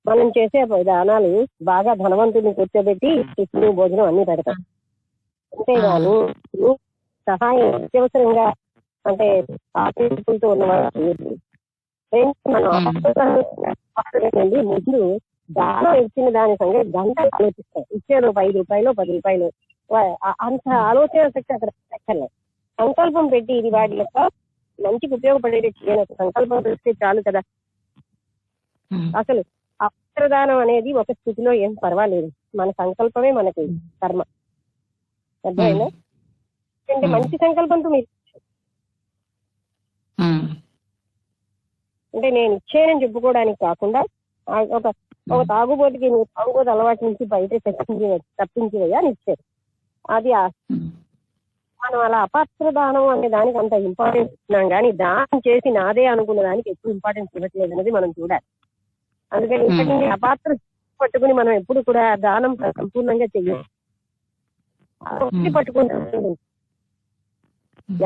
మనం చేసే దానాలు బాగా ధనవంతుని కూర్చోబెట్టి టిఫిన్ భోజనం అన్ని పెడతాం. అంతేగాని సహాయం అత్యవసరంగా అంటే ఆకలితో ఉన్న వాళ్ళకి ముందు దానం ఇచ్చిన దాని సంగతి గంట ఆలోచిస్తాం. ఇచ్చే రూపాయి 5 రూపాయలు 10 రూపాయలు అంత ఆలోచన శక్తి అక్కడ పెట్టలేదు. సంకల్పం పెట్టి ఇది వాటి యొక్క మంచికి ఉపయోగపడేది సంకల్పం పెడితే చాలు కదా. అసలు అప్రదానం అనేది ఒక స్థితిలో ఏం పర్వాలేదు, మన సంకల్పమే మనకి కర్మ. అర్థమైనా? మంచి సంకల్పంతో మీరు అంటే నేను ఇచ్చేనని చెప్పుకోవడానికి కాకుండా ఒక తాగుబోతుకి నువ్వు తాగుబోతు అలవాటు నుంచి బయట తప్పించివయ్యా అని ఇచ్చారు. అది మనం అలా అపాత్ర దానం అనే దానికి అంత ఇంపార్టెన్స్ ఇస్తున్నాం, కానీ దానం చేసి నాదే అనుకున్న దానికి ఎక్కువ ఇంపార్టెన్స్ ఇవ్వట్లేదు అనేది మనం చూడాలి. అందుకని ఇప్పటి అపాత్ర పట్టుకుని మనం ఎప్పుడు కూడా దానం సంపూర్ణంగా చెయ్యాలి. పట్టుకుంటారు,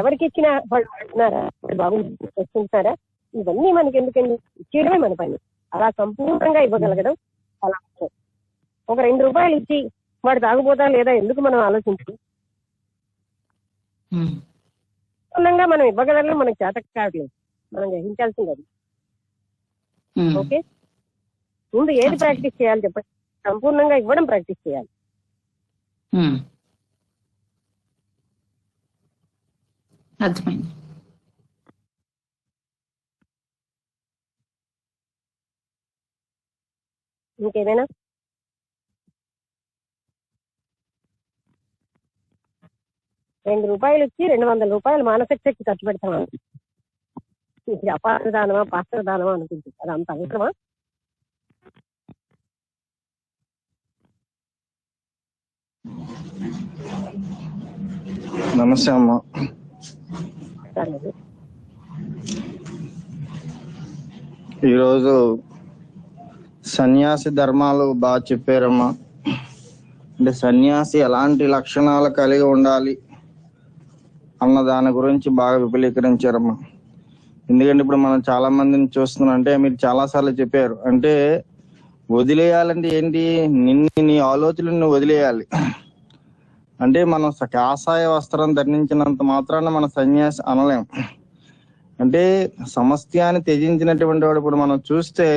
ఎవరికి ఇచ్చినా వాళ్ళు అంటున్నారా బాగుంది చేస్తున్నారా, ఇవన్నీ మనకి ఎందుకండి, ఇచ్చేయడమే మన పని. అలా సంపూర్ణంగా ఇవ్వగలగడం అలా. ఒక 2 రూపాయలు ఇచ్చి వాడు తాగుపోతా లేదా ఎందుకు మనం ఆలోచించి సంపూర్ణంగా మనం ఇవ్వగలగడం మనకు చేత కావట్లేదు, మనం గ్రహించాల్సింది అది. ఓకే, ముందు ఏది ప్రాక్టీస్ చేయాలి చెప్పండి? సంపూర్ణంగా ఇవ్వడం ప్రాక్టీస్ చేయాలి. అర్థమైంది. ఇంకేమైనా? ₹2 ఇచ్చి 200 రూపాయలు మానసిక శక్తి ఖర్చు పెడతాం. ఇది అపాత్ర దానమా పాత్ర దానమా అనిపించింది. అది అంత అవసరమా? నమస్తే అమ్మా. ఈరోజు సన్యాసి ధర్మాలు బాగా చెప్పారమ్మా. అంటే సన్యాసి ఎలాంటి లక్షణాలు కలిగి ఉండాలి అన్న దాని గురించి బాగా విపులీకరించారమ్మా. ఎందుకంటే ఇప్పుడు మనం చాలా మందిని చూస్తున్నాం. అంటే మీరు చాలా సార్లు చెప్పారు, అంటే వదిలేయాలంటే ఏంటి, నీ ఆలోచనలను వదిలేయాలి. అంటే మనం కాషాయ వస్త్రం ధరించినంత మాత్రాన మన సన్యాసి అనలేం. అంటే సమస్యాన్ని త్యజించినటువంటి వాడు ఇప్పుడు మనం చూస్తే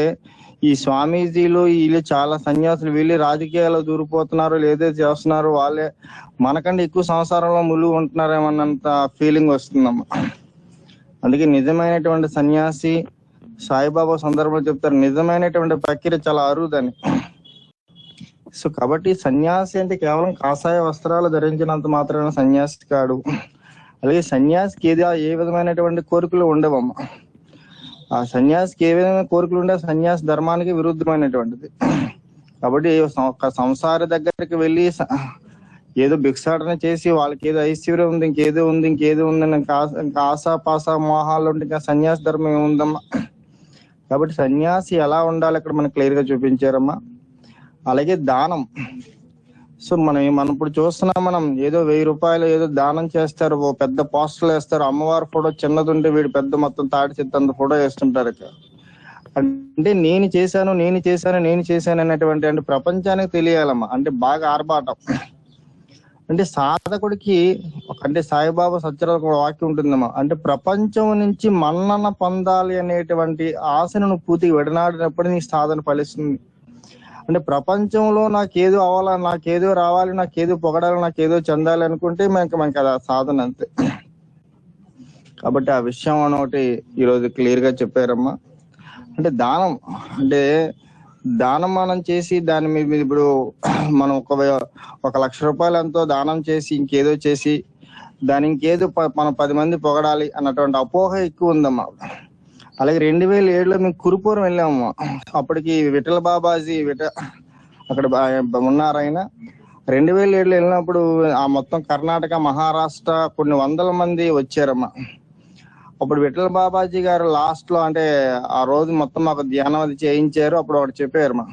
ఈ స్వామీజీలు వీళ్ళు చాలా సన్యాసులు వీళ్ళు రాజకీయాల్లో దూరిపోతున్నారు, లేదో చేస్తున్నారు, వాళ్ళే మనకంటే ఎక్కువ సంసారంలో ములుగు ఉంటున్నారేమన్నంత ఫీలింగ్ వస్తుందమ్మా. అందుకే నిజమైనటువంటి సన్యాసి సాయిబాబా సందర్భంలో చెప్తారు, నిజమైనటువంటి ప్రక్రియ చాలా అరుదని. సో కాబట్టి సన్యాసి అంటే కేవలం కాషాయ వస్త్రాలు ధరించినంత మాత్రమే సన్యాసి కాడు. అలాగే సన్యాసికి ఏ విధమైనటువంటి కోరికలు ఉండవమ్మా. ఆ సన్యాసికి ఏ విధమైన కోరికలు ఉండే సన్యాసి ధర్మానికి విరుద్ధమైనటువంటిది. కాబట్టి సంసార దగ్గరికి వెళ్ళి ఏదో భిక్షాటన చేసి వాళ్ళకి ఏదో ఐశ్వర్యం ఉంది, ఇంకేదో ఉంది ఆశా పాసా మోహాలు ఉంటే ఇంకా సన్యాసి ధర్మం ఏముందమ్మా. కాబట్టి సన్యాసి ఎలా ఉండాలి అక్కడ మనకు క్లియర్ గా చూపించారమ్మా. అలాగే దానం సో మనం ఇప్పుడు చూస్తున్నాం, మనం ఏదో 1000 రూపాయలు ఏదో దానం చేస్తారు, ఓ పెద్ద పోస్టర్లు వేస్తారు, అమ్మవారి ఫోటో చిన్నది ఉంటే వీడు పెద్ద మొత్తం తాడి చెత్తంత ఫోటో వేస్తుంటారు. అంటే నేను చేశాను అనేటువంటి అంటే ప్రపంచానికి తెలియాలమ్మా. అంటే బాగా ఆర్భాటం. అంటే సాధకుడికి అంటే సాయిబాబా సత్యరాల వాక్యం ఉంటుందమ్మా, అంటే ప్రపంచం నుంచి మన్నన పొందాలి అనేటువంటి ఆశను నువ్వు పూర్తిగా విడనాడినప్పుడు నీ సాధన ఫలిస్తుంది. అంటే ప్రపంచంలో నాకేదో అవ్వాలి, నాకేదో రావాలి, నాకేదో పొగడాలి, నాకేదో చెందాలి అనుకుంటే మనకి అది సాధన అంతే. కాబట్టి ఆ విషయం ఒకటి ఈరోజు క్లియర్ గా చెప్పారమ్మా. అంటే దానం, అంటే దానం మనం చేసి దాని మీద ఇప్పుడు మనం 1,00,000 రూపాయలు ఎంతో దానం చేసి ఇంకేదో చేసి దాని ఇంకేదో మనం 10 మంది పొగడాలి అన్నటువంటి అపోహ ఎక్కువ ఉందమ్మా. అలాగే 2007లో మేము కురుపూరం వెళ్ళామమ్మా. అప్పటికి విఠల బాబాజీ అక్కడ ఉన్నారు ఆయన. 2007లో వెళ్ళినప్పుడు ఆ మొత్తం కర్ణాటక, మహారాష్ట్ర కొన్ని 100 మంది వచ్చారమ్మా. అప్పుడు విఠల బాబాజీ గారు లాస్ట్ లో అంటే ఆ రోజు మొత్తం మాకు ధ్యానం అది చేయించారు. అప్పుడు ఒకటి చెప్పారు మా,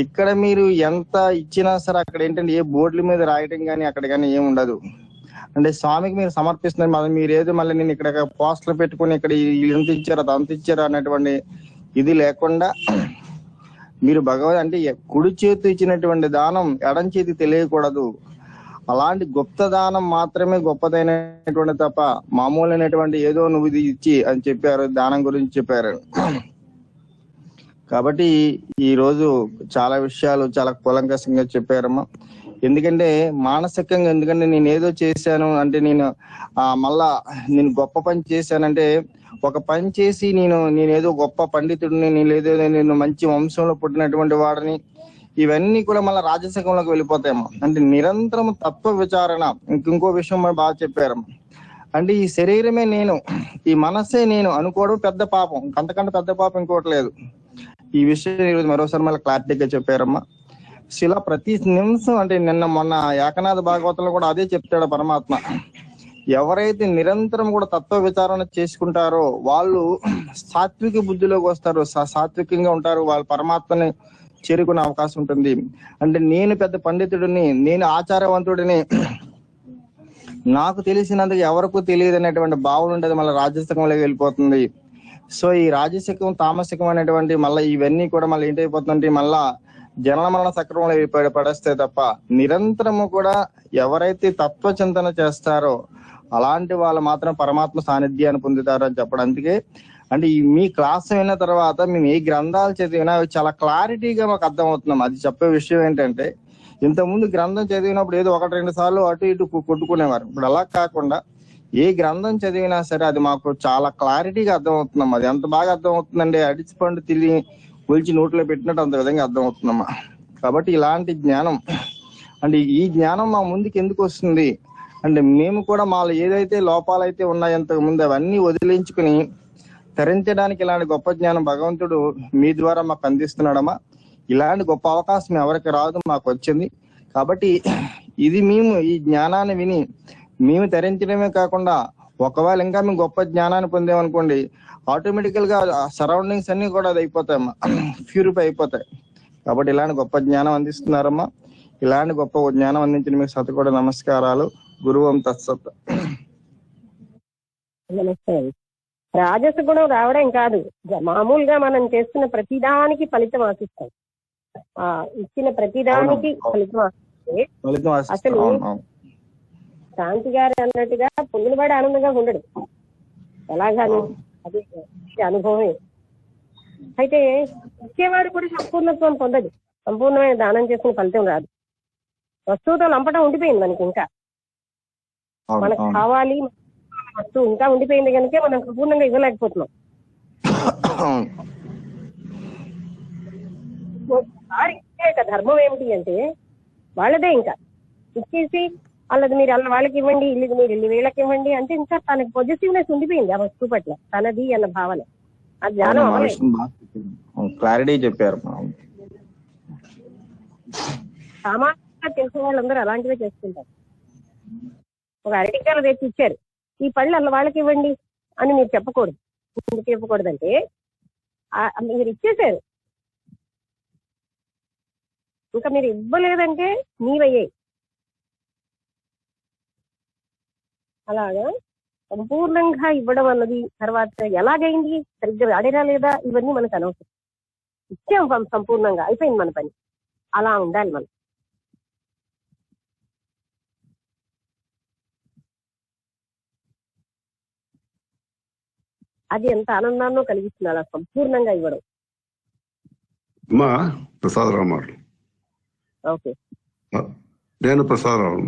ఇక్కడ మీరు ఎంత ఇచ్చినా సరే అక్కడ ఏంటంటే ఏ బోర్డుల మీద రాయటం కానీ అక్కడ కానీ ఏమి ఉండదు. అంటే స్వామికి మీరు సమర్పిస్తున్నారు, మళ్ళీ మీరు ఏదో మళ్ళీ నేను ఇక్కడ పోస్టర్లు పెట్టుకుని ఇక్కడ ఎంత ఇచ్చారు అది అంత ఇచ్చారు అనేటువంటి ఇది లేకుండా మీరు అంటే కుడి చేతి ఇచ్చినటువంటి దానం ఎడం చేతి తెలియకూడదు. అలాంటి గుప్త దానం మాత్రమే గొప్పదైనటువంటి తప్ప మామూలైనటువంటి ఏదో నువ్వు ఇది ఇచ్చి అని చెప్పారు, దానం గురించి చెప్పారు. కాబట్టి ఈ రోజు చాలా విషయాలు చాలా కూలంకషంగా చెప్పారమ్మా. ఎందుకంటే మానసికంగా, ఎందుకంటే నేను ఏదో చేశాను అంటే నేను మళ్ళా నేను గొప్ప పని చేశానంటే, ఒక పని చేసి నేనేదో గొప్ప పండితుడిని, నేను మంచి వంశంలో పుట్టినటువంటి వాడిని, ఇవన్నీ కూడా మళ్ళీ రాజశేఖంలోకి వెళ్ళిపోతాయమ్మా. అంటే నిరంతరం తత్వ విచారణ. ఇంకో విషయం బాగా చెప్పారమ్మా. అంటే ఈ శరీరమే నేను, ఈ మనస్సే నేను అనుకోవడం పెద్ద పాపం, అంతకంటే పెద్ద పాపం ఇంకోటి లేదు. ఈ విషయం ఈరోజు మరోసారి మళ్ళీ క్లారిటీగా చెప్పారమ్మా. శిల ప్రతి నిమిషం అంటే మొన్న ఏకనాథ భాగవతంలో కూడా అదే చెప్తాడు పరమాత్మ. ఎవరైతే నిరంతరం కూడా తత్వ విచారణ చేసుకుంటారో వాళ్ళు సాత్విక బుద్ధిలోకి వస్తారు, సాత్వికంగా ఉంటారు, వాళ్ళు పరమాత్మని చేరుకునే అవకాశం ఉంటుంది. అంటే నేను పెద్ద పండితుడిని, నేను ఆచారవంతుడిని, నాకు తెలిసినందుకు ఎవరికూ తెలియదు అనేటువంటి భావన ఉండేది, మళ్ళీ రాజసికంలోకి వెళ్ళిపోతుంది. సో ఈ రాజసికం తామసికం అనేటువంటి మళ్ళీ ఇవన్నీ కూడా మళ్ళీ ఏంటైపోతుందంటే మళ్ళా జనన మరణ సక్రమంలో పడేస్తే తప్ప నిరంతరము కూడా ఎవరైతే తత్వ చింతన చేస్తారో అలాంటి వాళ్ళు మాత్రం పరమాత్మ సాన్నిధ్యాన్ని పొందుతారు అని చెప్పడం. అందుకే అంటే మీ క్లాస్ అయిన తర్వాత మేము ఏ గ్రంథాలు చదివినా చాలా క్లారిటీగా మాకు అర్థమవుతున్నాం. అది చెప్పే విషయం ఏంటంటే, ఇంతకుముందు గ్రంథం చదివినప్పుడు ఏదో 1-2 సార్లు అటు ఇటు కొట్టుకునేవారు. ఇప్పుడు అలా కాకుండా ఏ గ్రంథం చదివినా సరే అది మాకు చాలా క్లారిటీగా అర్థమవుతున్నాం. అది ఎంత బాగా అర్థమవుతుందంటే అడిచి పండు తిరిగి ఒలిచి నోట్లో పెట్టినట్టు అంత విధంగా అర్థమవుతుందమ్మా. కాబట్టి ఇలాంటి జ్ఞానం, అంటే ఈ జ్ఞానం మా ముందుకు ఎందుకు వస్తుంది అంటే, మేము కూడా మాలో ఏదైతే లోపాలైతే ఉన్నాయో ఇంతకు ముందు అవన్నీ వదిలించుకుని తరించడానికి ఇలాంటి గొప్ప జ్ఞానం భగవంతుడు మీ ద్వారా మాకు అందిస్తున్నాడమ్మా. ఇలాంటి గొప్ప అవకాశం ఎవరికి రాదు, మాకు వచ్చింది. కాబట్టి ఇది మేము ఈ జ్ఞానాన్ని విని మేము తరించడమే కాకుండా ఒకవేళ ఇంకా మేము గొప్ప జ్ఞానాన్ని పొందామనుకోండి, ఆటోమేటికల్ గా సరౌండింగ్స్ అన్ని కూడా అది అయిపోతాయమ్మా, ప్యూరిఫై అయిపోతాయి. కాబట్టి ఇలాంటి గొప్ప జ్ఞానం అందిస్తున్నారమ్మా. ఇలాంటి గొప్ప జ్ఞానం అందించిన మీకు సతకోట నమస్కారాలు. గురువం తత్సత్. నమస్తే. రాజస గుణం రావడం కాదు, మామూలుగా మనం చేస్తున్న ప్రతిదానికి ఫలితం ఆశిస్తాం. ఇచ్చిన ప్రతిదానికి ఫలితం ఆశిస్తే అసలు శాంతి గారు అన్నట్టుగా పొందినవాడు ఆనందంగా ఉండడు. ఎలాగాని అది అనుభవమే. అయితే ఇచ్చేవాడు కూడా సంపూర్ణత్వం పొందదు, సంపూర్ణమైన దానం చేసిన ఫలితం రాదు. వస్తువుతో లంపటం ఉండిపోయింది మనకి, ఇంకా మనకు కావాలి వస్తువు ఇంకా ఉండిపోయింది కనుక మనం సంపూర్ణంగా ఇవ్వలేకపోతున్నాం. ధర్మం ఏమిటి అంటే వాళ్ళదే ఇంకా ఇచ్చేసి వాళ్ళది మీరు అలా వాళ్ళకి ఇవ్వండి, ఇల్లు మీరు ఇల్లు వీళ్ళకి ఇవ్వండి అంటే ఇంకా తనకి పాజిటివ్నెస్ ఉండిపోయింది ఆ వస్తువు పట్ల, తనది అన్న భావన. ఆ జ్ఞానం క్లారిటీ చెప్పారు. సామాన్యంగా తెలిసిన వాళ్ళందరూ అలాంటివే చేసుకుంటారు. ఒక అరటికాయలు తెచ్చి ఇచ్చారు, ఈ పళ్ళు అలా వాళ్ళకి ఇవ్వండి అని మీరు చెప్పకూడదు. ఎందుకు చెప్పకూడదంటే మీరు ఇచ్చేసారు, ఇంకా మీరు ఇవ్వలేదంటే నీవయ్యాయి. అలాగా సంపూర్ణంగా ఇవ్వడం అన్నది తర్వాత ఎలాగైంది, సరిగ్గా వాడేరా లేదా, ఇవన్నీ మనకు అనవసరం. ఇచ్చాం సంపూర్ణంగా, అయిపోయింది మన పని. అలా ఉండాలి మనం. అది ఎంత ఆనందాన్నో కలిగిస్తుంది అలా సంపూర్ణంగా ఇవ్వడం. అమ్మా ప్రసాదరావు. ఓకే, నేను ప్రసాదరావు.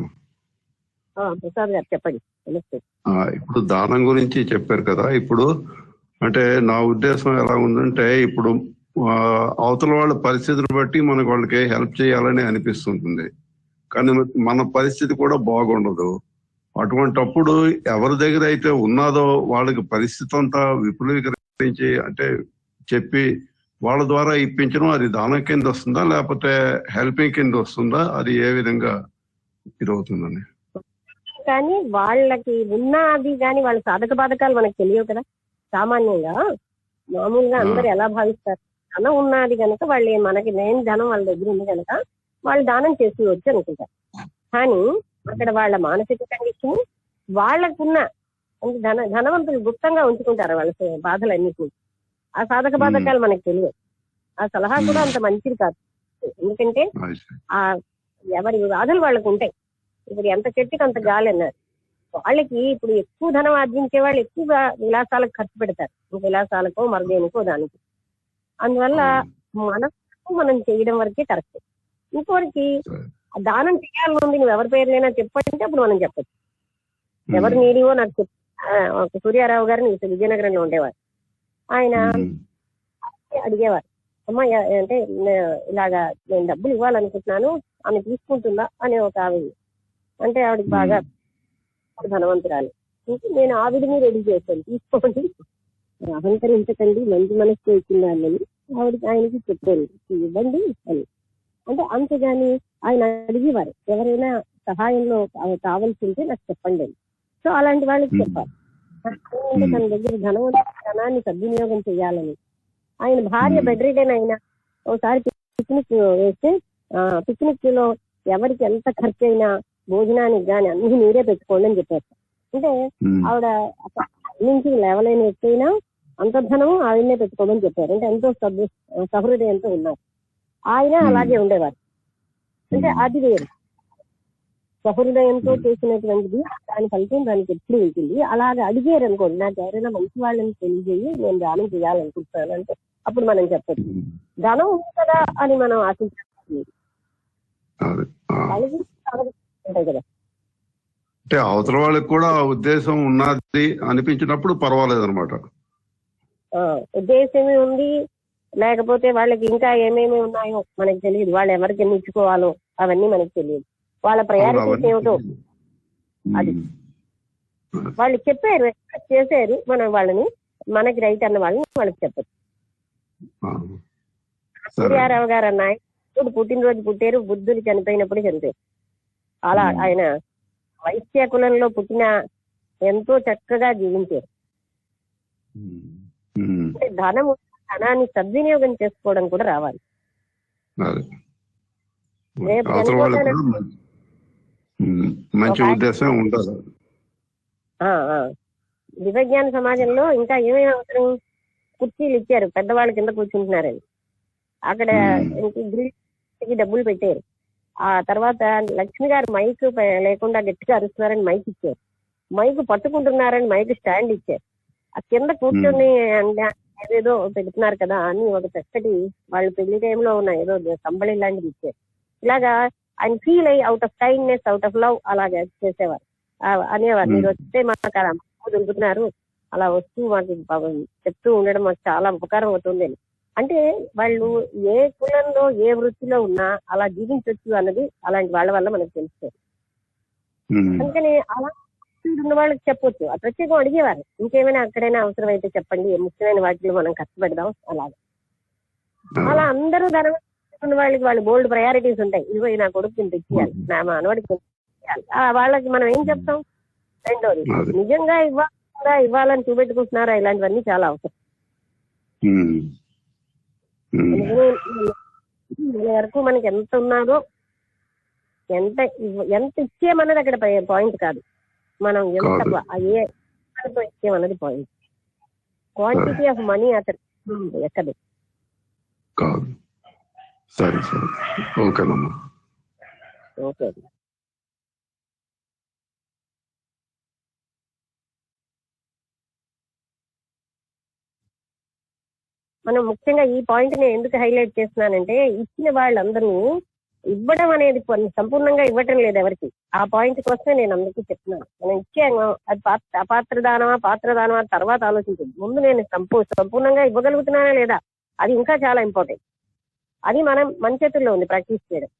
ప్రసాద్ గారు చెప్పండి. నమస్తే. ఇప్పుడు దానం గురించి చెప్పారు కదా. ఇప్పుడు అంటే నా ఉద్దేశం ఎలా ఉందంటే, ఇప్పుడు అవతల వాళ్ళ పరిస్థితిని బట్టి మనకు వాళ్ళకి హెల్ప్ చేయాలని అనిపిస్తుంటుంది, కానీ మన పరిస్థితి కూడా బాగుండదు. అటువంటప్పుడు ఎవరి దగ్గర అయితే ఉన్నదో వాళ్ళకి పరిస్థితి అంతా విపులీకరించి అంటే చెప్పి వాళ్ళ ద్వారా ఇప్పించడం, అది దానం కింద వస్తుందా లేకపోతే హెల్పింగ్ కింద వస్తుందా, అది ఏ విధంగా ఇదవుతుందని. కానీ వాళ్ళకి ఉన్న అది కానీ వాళ్ళ సాధక బాధకాలు మనకు తెలియవు కదా. సామాన్యంగా మామూలుగా అందరు ఎలా భావిస్తారు, ధనం ఉన్నది కనుక వాళ్ళు మనకి నేను ధనం వాళ్ళ దగ్గర ఉంది కనుక వాళ్ళు దానం చేసుకోవచ్చు అనుకుంటారు. కానీ అక్కడ వాళ్ళ మానసిక కండిషన్, వాళ్ళకున్న ధనవంతులు గుప్తంగా ఉంచుకుంటారు వాళ్ళ బాధలన్నిటినీ. ఆ సాధక బాధకాలు మనకు తెలియదు. ఆ సలహా కూడా అంత మంచిది కాదు. ఎందుకంటే ఆ ఎవరి బాధలు వాళ్ళకు ఉంటాయి. ఇప్పుడు ఎంత చెట్టుకి అంత గాలి అన్నారు. వాళ్ళకి ఇప్పుడు ఎక్కువ ధనం ఆర్జించే వాళ్ళు ఎక్కువగా విలాసాలకు ఖర్చు పెడతారు, విలాసాలకో మరదేనికో దానికి. అందువల్ల మనం చేయడం వరకే కరెక్ట్. ఇంకోరికి దానం చేయాలనుంది, నువ్వు ఎవరి పేరునైనా చెప్పంటే అప్పుడు మనం చెప్పచ్చు. ఎవరు నీడివో నాకు చెప్పు. ఒక సూర్యారావు గారు విజయనగరంలో ఉండేవారు. ఆయన అడిగేవారు, అమ్మ అంటే ఇలాగా నేను డబ్బులు ఇవ్వాలనుకుంటున్నాను, ఆమె తీసుకుంటుందా అని ఒక ఆవిడ అంటే, ఆవిడకి బాగా ధనవంతురాలు. నేను ఆవిడని రెడీ చేశాను, తీసుకోండి, అహంకరించకండి, మంచి మనసుతో ఇచ్చిందని ఆవిడకి ఆయనకి చెప్పాను, ఇవ్వండి అని. అంటే అంతేగాని ఆయన అడిగేవారు, ఎవరైనా సహాయంలో కావాల్సి ఉంటే నాకు చెప్పండి అని. సో అలాంటి వాళ్ళకి చెప్పాలి. తన దగ్గర ధనాన్ని సద్వినియోగం చేయాలని. ఆయన భార్య బెడ్ రిడెన్ అయినా ఒకసారి పిక్నిక్ వేస్తే పిక్నిక్ లో ఎవరికి ఎంత ఖర్చు అయినా భోజనానికి కానీ అన్ని మీరే పెట్టుకోండి అని చెప్పారు. అంటే ఆవిడ నుంచి లేవలేని వ్యక్తి అయినా అంత ధనము ఆవిడనే పెట్టుకోమని చెప్పారు. అంటే ఎంతో సహృదయంతో ఉన్నారు. ఆయన అలాగే ఉండేవారు. అంటే అది వేరు, సహృదయంతో చేసినటువంటిది దాని ఫలితం దానికి ఎప్పుడు ఉంటుంది. అలాగే అడిగారు అనుకోండి, నాకు ఎవరైనా మంచి వాళ్ళని తెలియజేయి, నేను దానం చేయాలనుకుంటున్నాను అంటే అప్పుడు మనం చెప్పచ్చు. ధనం ఉంది కదా అని మనం ఆశించాలి. ఉంటాయి కదా. అంటే అవతల వాళ్ళకి కూడా ఉద్దేశం ఉన్నది అనిపించినప్పుడు పర్వాలేదు అనమాట. ఉద్దేశమే ఉంది, లేకపోతే వాళ్ళకి ఇంకా ఏమేమి ఉన్నాయో మనకి తెలియదు. వాళ్ళు ఎవరికి ఎన్ని ఇచ్చుకోవాలో అవన్నీ మనకి తెలియదు. వాళ్ళ ప్రయారిటీస్ ఏమిటో అది వాళ్ళు చెప్పారు, ఎక్స్ప్రెస్ చేశారు. మనం వాళ్ళని మనకి రైట్ అన్న వాళ్ళని వాళ్ళకి చెప్పచ్చు. సూర్యారావు గారు అన్న ఆయన పుట్టినరోజు పుట్టారు, బుద్ధుడు చనిపోయినప్పుడు చనిపోయారు. అలా ఆయన వైశ్య కులంలో పుట్టిన ఎంతో చక్కగా జీవించారు. ధనాన్ని సద్వినియోగం చేసుకోవడం కూడా రావాలి. రేపు దివ్యజ్ఞాన సమాజంలో ఇంకా ఏమేమి అవసరం, కుర్చీలు ఇచ్చారు, పెద్దవాళ్ళ కింద కూర్చుంటున్నారని. అక్కడ గ్రిల్కి డబ్బులు పెట్టారు. ఆ తర్వాత లక్ష్మి గారు మైక్ లేకుండా గట్టిగా అరుస్తున్నారని మైక్ ఇచ్చారు. మైక్ పట్టుకుంటున్నారని మైక్ స్టాండ్ ఇచ్చారు. ఆ కింద కూర్చొని ఏదేదో పెడుతున్నారు కదా అని ఒక చక్కటి వాళ్ళు పెళ్లి టైంలో ఉన్న ఏదో కంబళి లాంటిది ఇచ్చారు. ఇలాగా ఆయన ఫీల్ అయ్యి out of kindness, out of love అలాగా చేసేవారు. అనేవారు, మీరు వస్తే మాకు అలా దొరుకుతున్నారు, అలా వస్తూ మాకు చెప్తూ ఉండడం మాకు చాలా ఉపకారం అవుతుంది అని. అంటే వాళ్ళు ఏ కులంలో ఏ వృత్తిలో ఉన్నా అలా జీవించవచ్చు అన్నది అలాంటి వాళ్ళ వల్ల మనకు తెలుస్తుంది. అందుకని అలా ఉన్న వాళ్ళకి చెప్పొచ్చు. ఆ ప్రత్యేకం అడిగేవారు, ఇంకేమైనా అక్కడైనా అవసరం అయితే చెప్పండి, ముఖ్యమైన వాటిలో మనం ఖర్చు పెడదాం. అలాగే అలా అందరూ ధనం ఉన్న వాళ్ళకి వాళ్ళు బోల్డ్ ప్రయారిటీస్ ఉంటాయి. ఇదిగో నా కొడుకు ఇంత ఇచ్చేయాలి, నా మనవాడికి ఇచ్చేయాలి. వాళ్ళకి మనం ఏం చెప్తాం? రెండోది, నిజంగా ఇవ్వాలని చూపెట్టుకుంటున్నారా, ఇలాంటివన్నీ చాలా అవసరం. మన వరకు మనకి ఎంత ఉన్నాదో, ఎంత ఎంత ఇచ్చేమన్నది అక్కడ పాయింట్ కాదు. మనం ఎంత ఏ ఇచ్చేమన్నది పాయింట్. క్వాంటిటీ ఆఫ్ మనీ అతను ఎక్కదు. కాదు. సరే సరే, ఓకేనమ్మా. ఓకే. మనం ముఖ్యంగా ఈ పాయింట్ నేను ఎందుకు హైలైట్ చేస్తున్నానంటే, ఇచ్చిన వాళ్ళందరూ ఇవ్వడం అనేది సంపూర్ణంగా ఇవ్వటం లేదు ఎవరికి. ఆ పాయింట్ కోసమే నేను అందరికీ చెప్తున్నాను. మనం ఇచ్చాము, అది అపాత్రదానమా పాత్రదానమా తర్వాత ఆలోచించదు. ముందు నేను సంపూర్ణంగా ఇవ్వగలుగుతున్నానా లేదా, అది ఇంకా చాలా ఇంపార్టెంట్. అది మనం మన చేతుల్లో ఉంది ప్రాక్టీస్ చేయడం.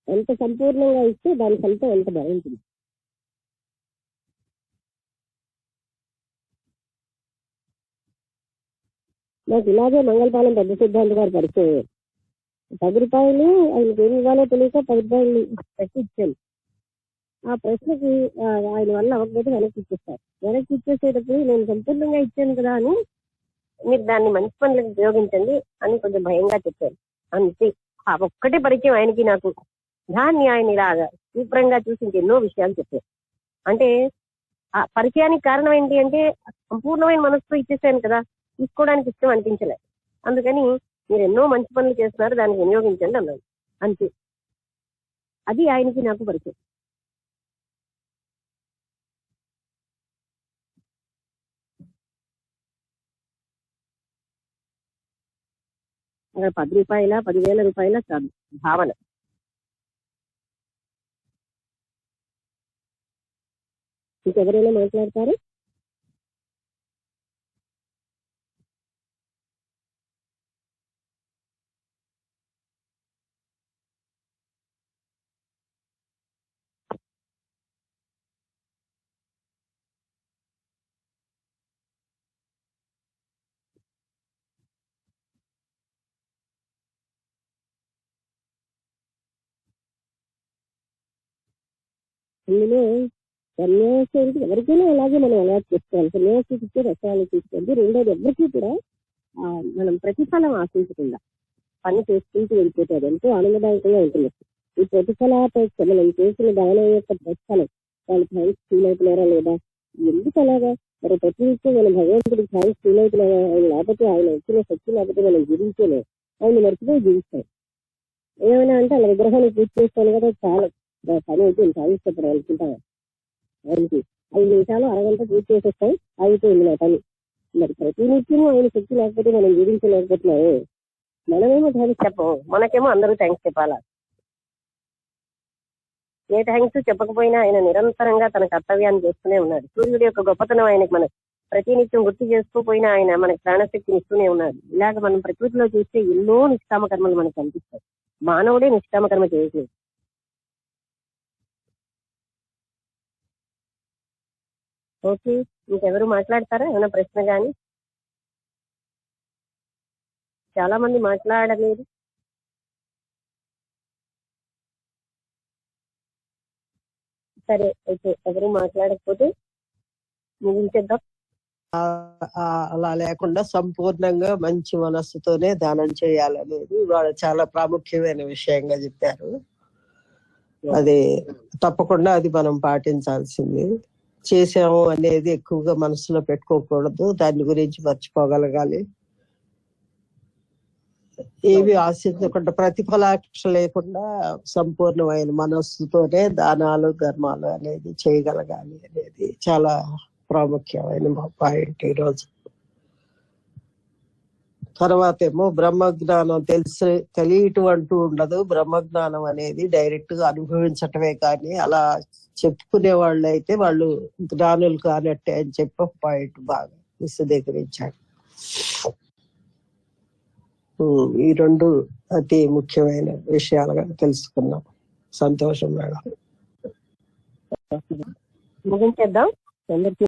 ఎంత సంపూర్ణంగా ఇస్తే దాని ఫలితం ఎంత బాగుంటుంది. నాకు ఇలాగే మంగళపాలెం పెద్ద సిద్ధాంతి గారు పరిచయం. 10 రూపాయలు ఆయనకి ఏమి ఇవ్వాలో తెలియక 10 రూపాయలు పెట్టి ఇచ్చాను. ఆ ప్రశ్నకి ఆయన వల్ల అవ్వకపోతే వెనక్కి ఇచ్చేస్తారు. వెనక్కి ఇచ్చేసేటప్పుడు నేను సంపూర్ణంగా ఇచ్చాను కదా అని, మీరు దాన్ని మంచి పనులకు ఉపయోగించండి అని కొంచెం భయంగా చెప్పాను. అంతే. ఆ ఒక్కటే పరిచయం ఆయనకి నాకు. దాన్ని ఆయన ఇలాగా తీవ్రంగా చూసి ఇంకెన్నో విషయాలు చెప్పారు. అంటే ఆ పరిచయానికి కారణం ఏంటి అంటే, సంపూర్ణమైన మనసుతో ఇచ్చేసాను కదా, తీసుకోవడానికి ఇష్టం అనిపించలేదు. అందుకని మీరు ఎన్నో మంచి పనులు చేస్తున్నారు, దాన్ని వినియోగించండి అన్నాను. అంతే. అది ఆయనకి నాకు పరిచయం. ₹10 10,000 రూపాయల కాదు, భావన. ఇంకెవరైనా మాట్లాడతారు? ఇందులో సన్యాసానికి ఎవరికైనా అలాగే మనం అలవాటు చేసుకోవాలి. సన్యాసికి ఇచ్చే రసాలు తీసుకోండి. రెండోది, ఎవరికి కూడా మనం ప్రతిఫలం ఆశించకుండా పని చేసుకుంటూ వెళ్ళిపోతే అది ఎంతో ఆనందదాయకంగా ఉంటుంది. ఈ ప్రతిఫలాపేక్ష మనం చేసిన దానం యొక్క ప్రతిఫలం, వాళ్ళు థ్యాంక్స్ ఫీల్ అవుతున్నారా లేదా, ఎందుకు అలాగా? మరి ప్రతి విషయం మనం భగవంతుడికి థ్యాంక్స్ ఫీల్ అవుతున్నారా? ఆయన లేకపోతే, ఆయన వచ్చిన శక్తి లేకపోతే మనం జీవించలేము. ఆయన మర్చిపోయి జీవిస్తాం. ఏమైనా అంటే అలా విగ్రహాన్ని పూజ చేస్తాను కదా, చాలా పని అయితే థ్యాంక్స్ చెప్పడం అనుకుంటాను. ఆయనకి 5 నిమిషాలు అరగంట పూజ చేసేస్తాం, అయిపోయింది నా పని. మరి ప్రతినిత్యము ఆయన శక్తి లేకపోతే మనం జీవించలేకపోతున్నాము. మనమేమో థ్యాంక్స్ చెప్పము, మనకేమో అందరూ థ్యాంక్స్ చెప్పాలా. ఏ థ్యాంక్స్ చెప్పకపోయినా ఆయన నిరంతరంగా తన కర్తవ్యాన్ని చేస్తూనే ఉన్నాడు. సూర్యుడి యొక్క గొప్పతనం ఆయనకి మనకు ప్రతినిత్యం గుర్తు చేసుకోపోయినా ఆయన మనకు ప్రాణశక్తిని ఇస్తూనే ఉన్నాడు. ఇలాగ మనం ప్రకృతిలో చూస్తే ఎన్నో నిష్కామ కర్మలు మనకు కనిపిస్తాయి. మానవుడే నిష్కామ కర్మ చేయట్లేదు. ఓకే, ఇంకెవరు మాట్లాడతారా? ఏమైనా ప్రశ్న కానీ? చాలా మంది మాట్లాడలేదు. సరే, అయితే ఎవరు మాట్లాడకపోతే ముగించేద్దాం. అలా లేకుండా సంపూర్ణంగా మంచి మనస్సుతోనే దానం చేయాలనేది వాళ్ళు చాలా ప్రాముఖ్యమైన విషయంగా చెప్పారు. అది తప్పకుండా అది మనం పాటించాల్సింది. చేసాము అనేది ఎక్కువగా మనసులో పెట్టుకోకూడదు, దాని గురించి మర్చిపోగలగాలి. ఏవి ఆశించకుండా, ప్రతిఫలాపేక్ష లేకుండా సంపూర్ణమైన మనస్సుతోనే దానాలు ధర్మాలు అనేది చేయగలగాలి అనేది చాలా ప్రాముఖ్యమైన పాయింట్ ఈరోజు. తర్వాత ఏమో బ్రహ్మజ్ఞానం తెలియటం అంటూ ఉండదు. బ్రహ్మజ్ఞానం అనేది డైరెక్ట్ గా అనుభవించటమే, కానీ అలా చెప్పుకునే వాళ్ళు అయితే వాళ్ళు జ్ఞానులు కానట్టే అని చెప్పి ఒక పాయింట్ బాగా విశదీకరించాడు. ఈ 2 అతి ముఖ్యమైన విషయాలుగా తెలుసుకున్నాం. సంతోషం మేడం. ముగించేద్దాం. అందరికీ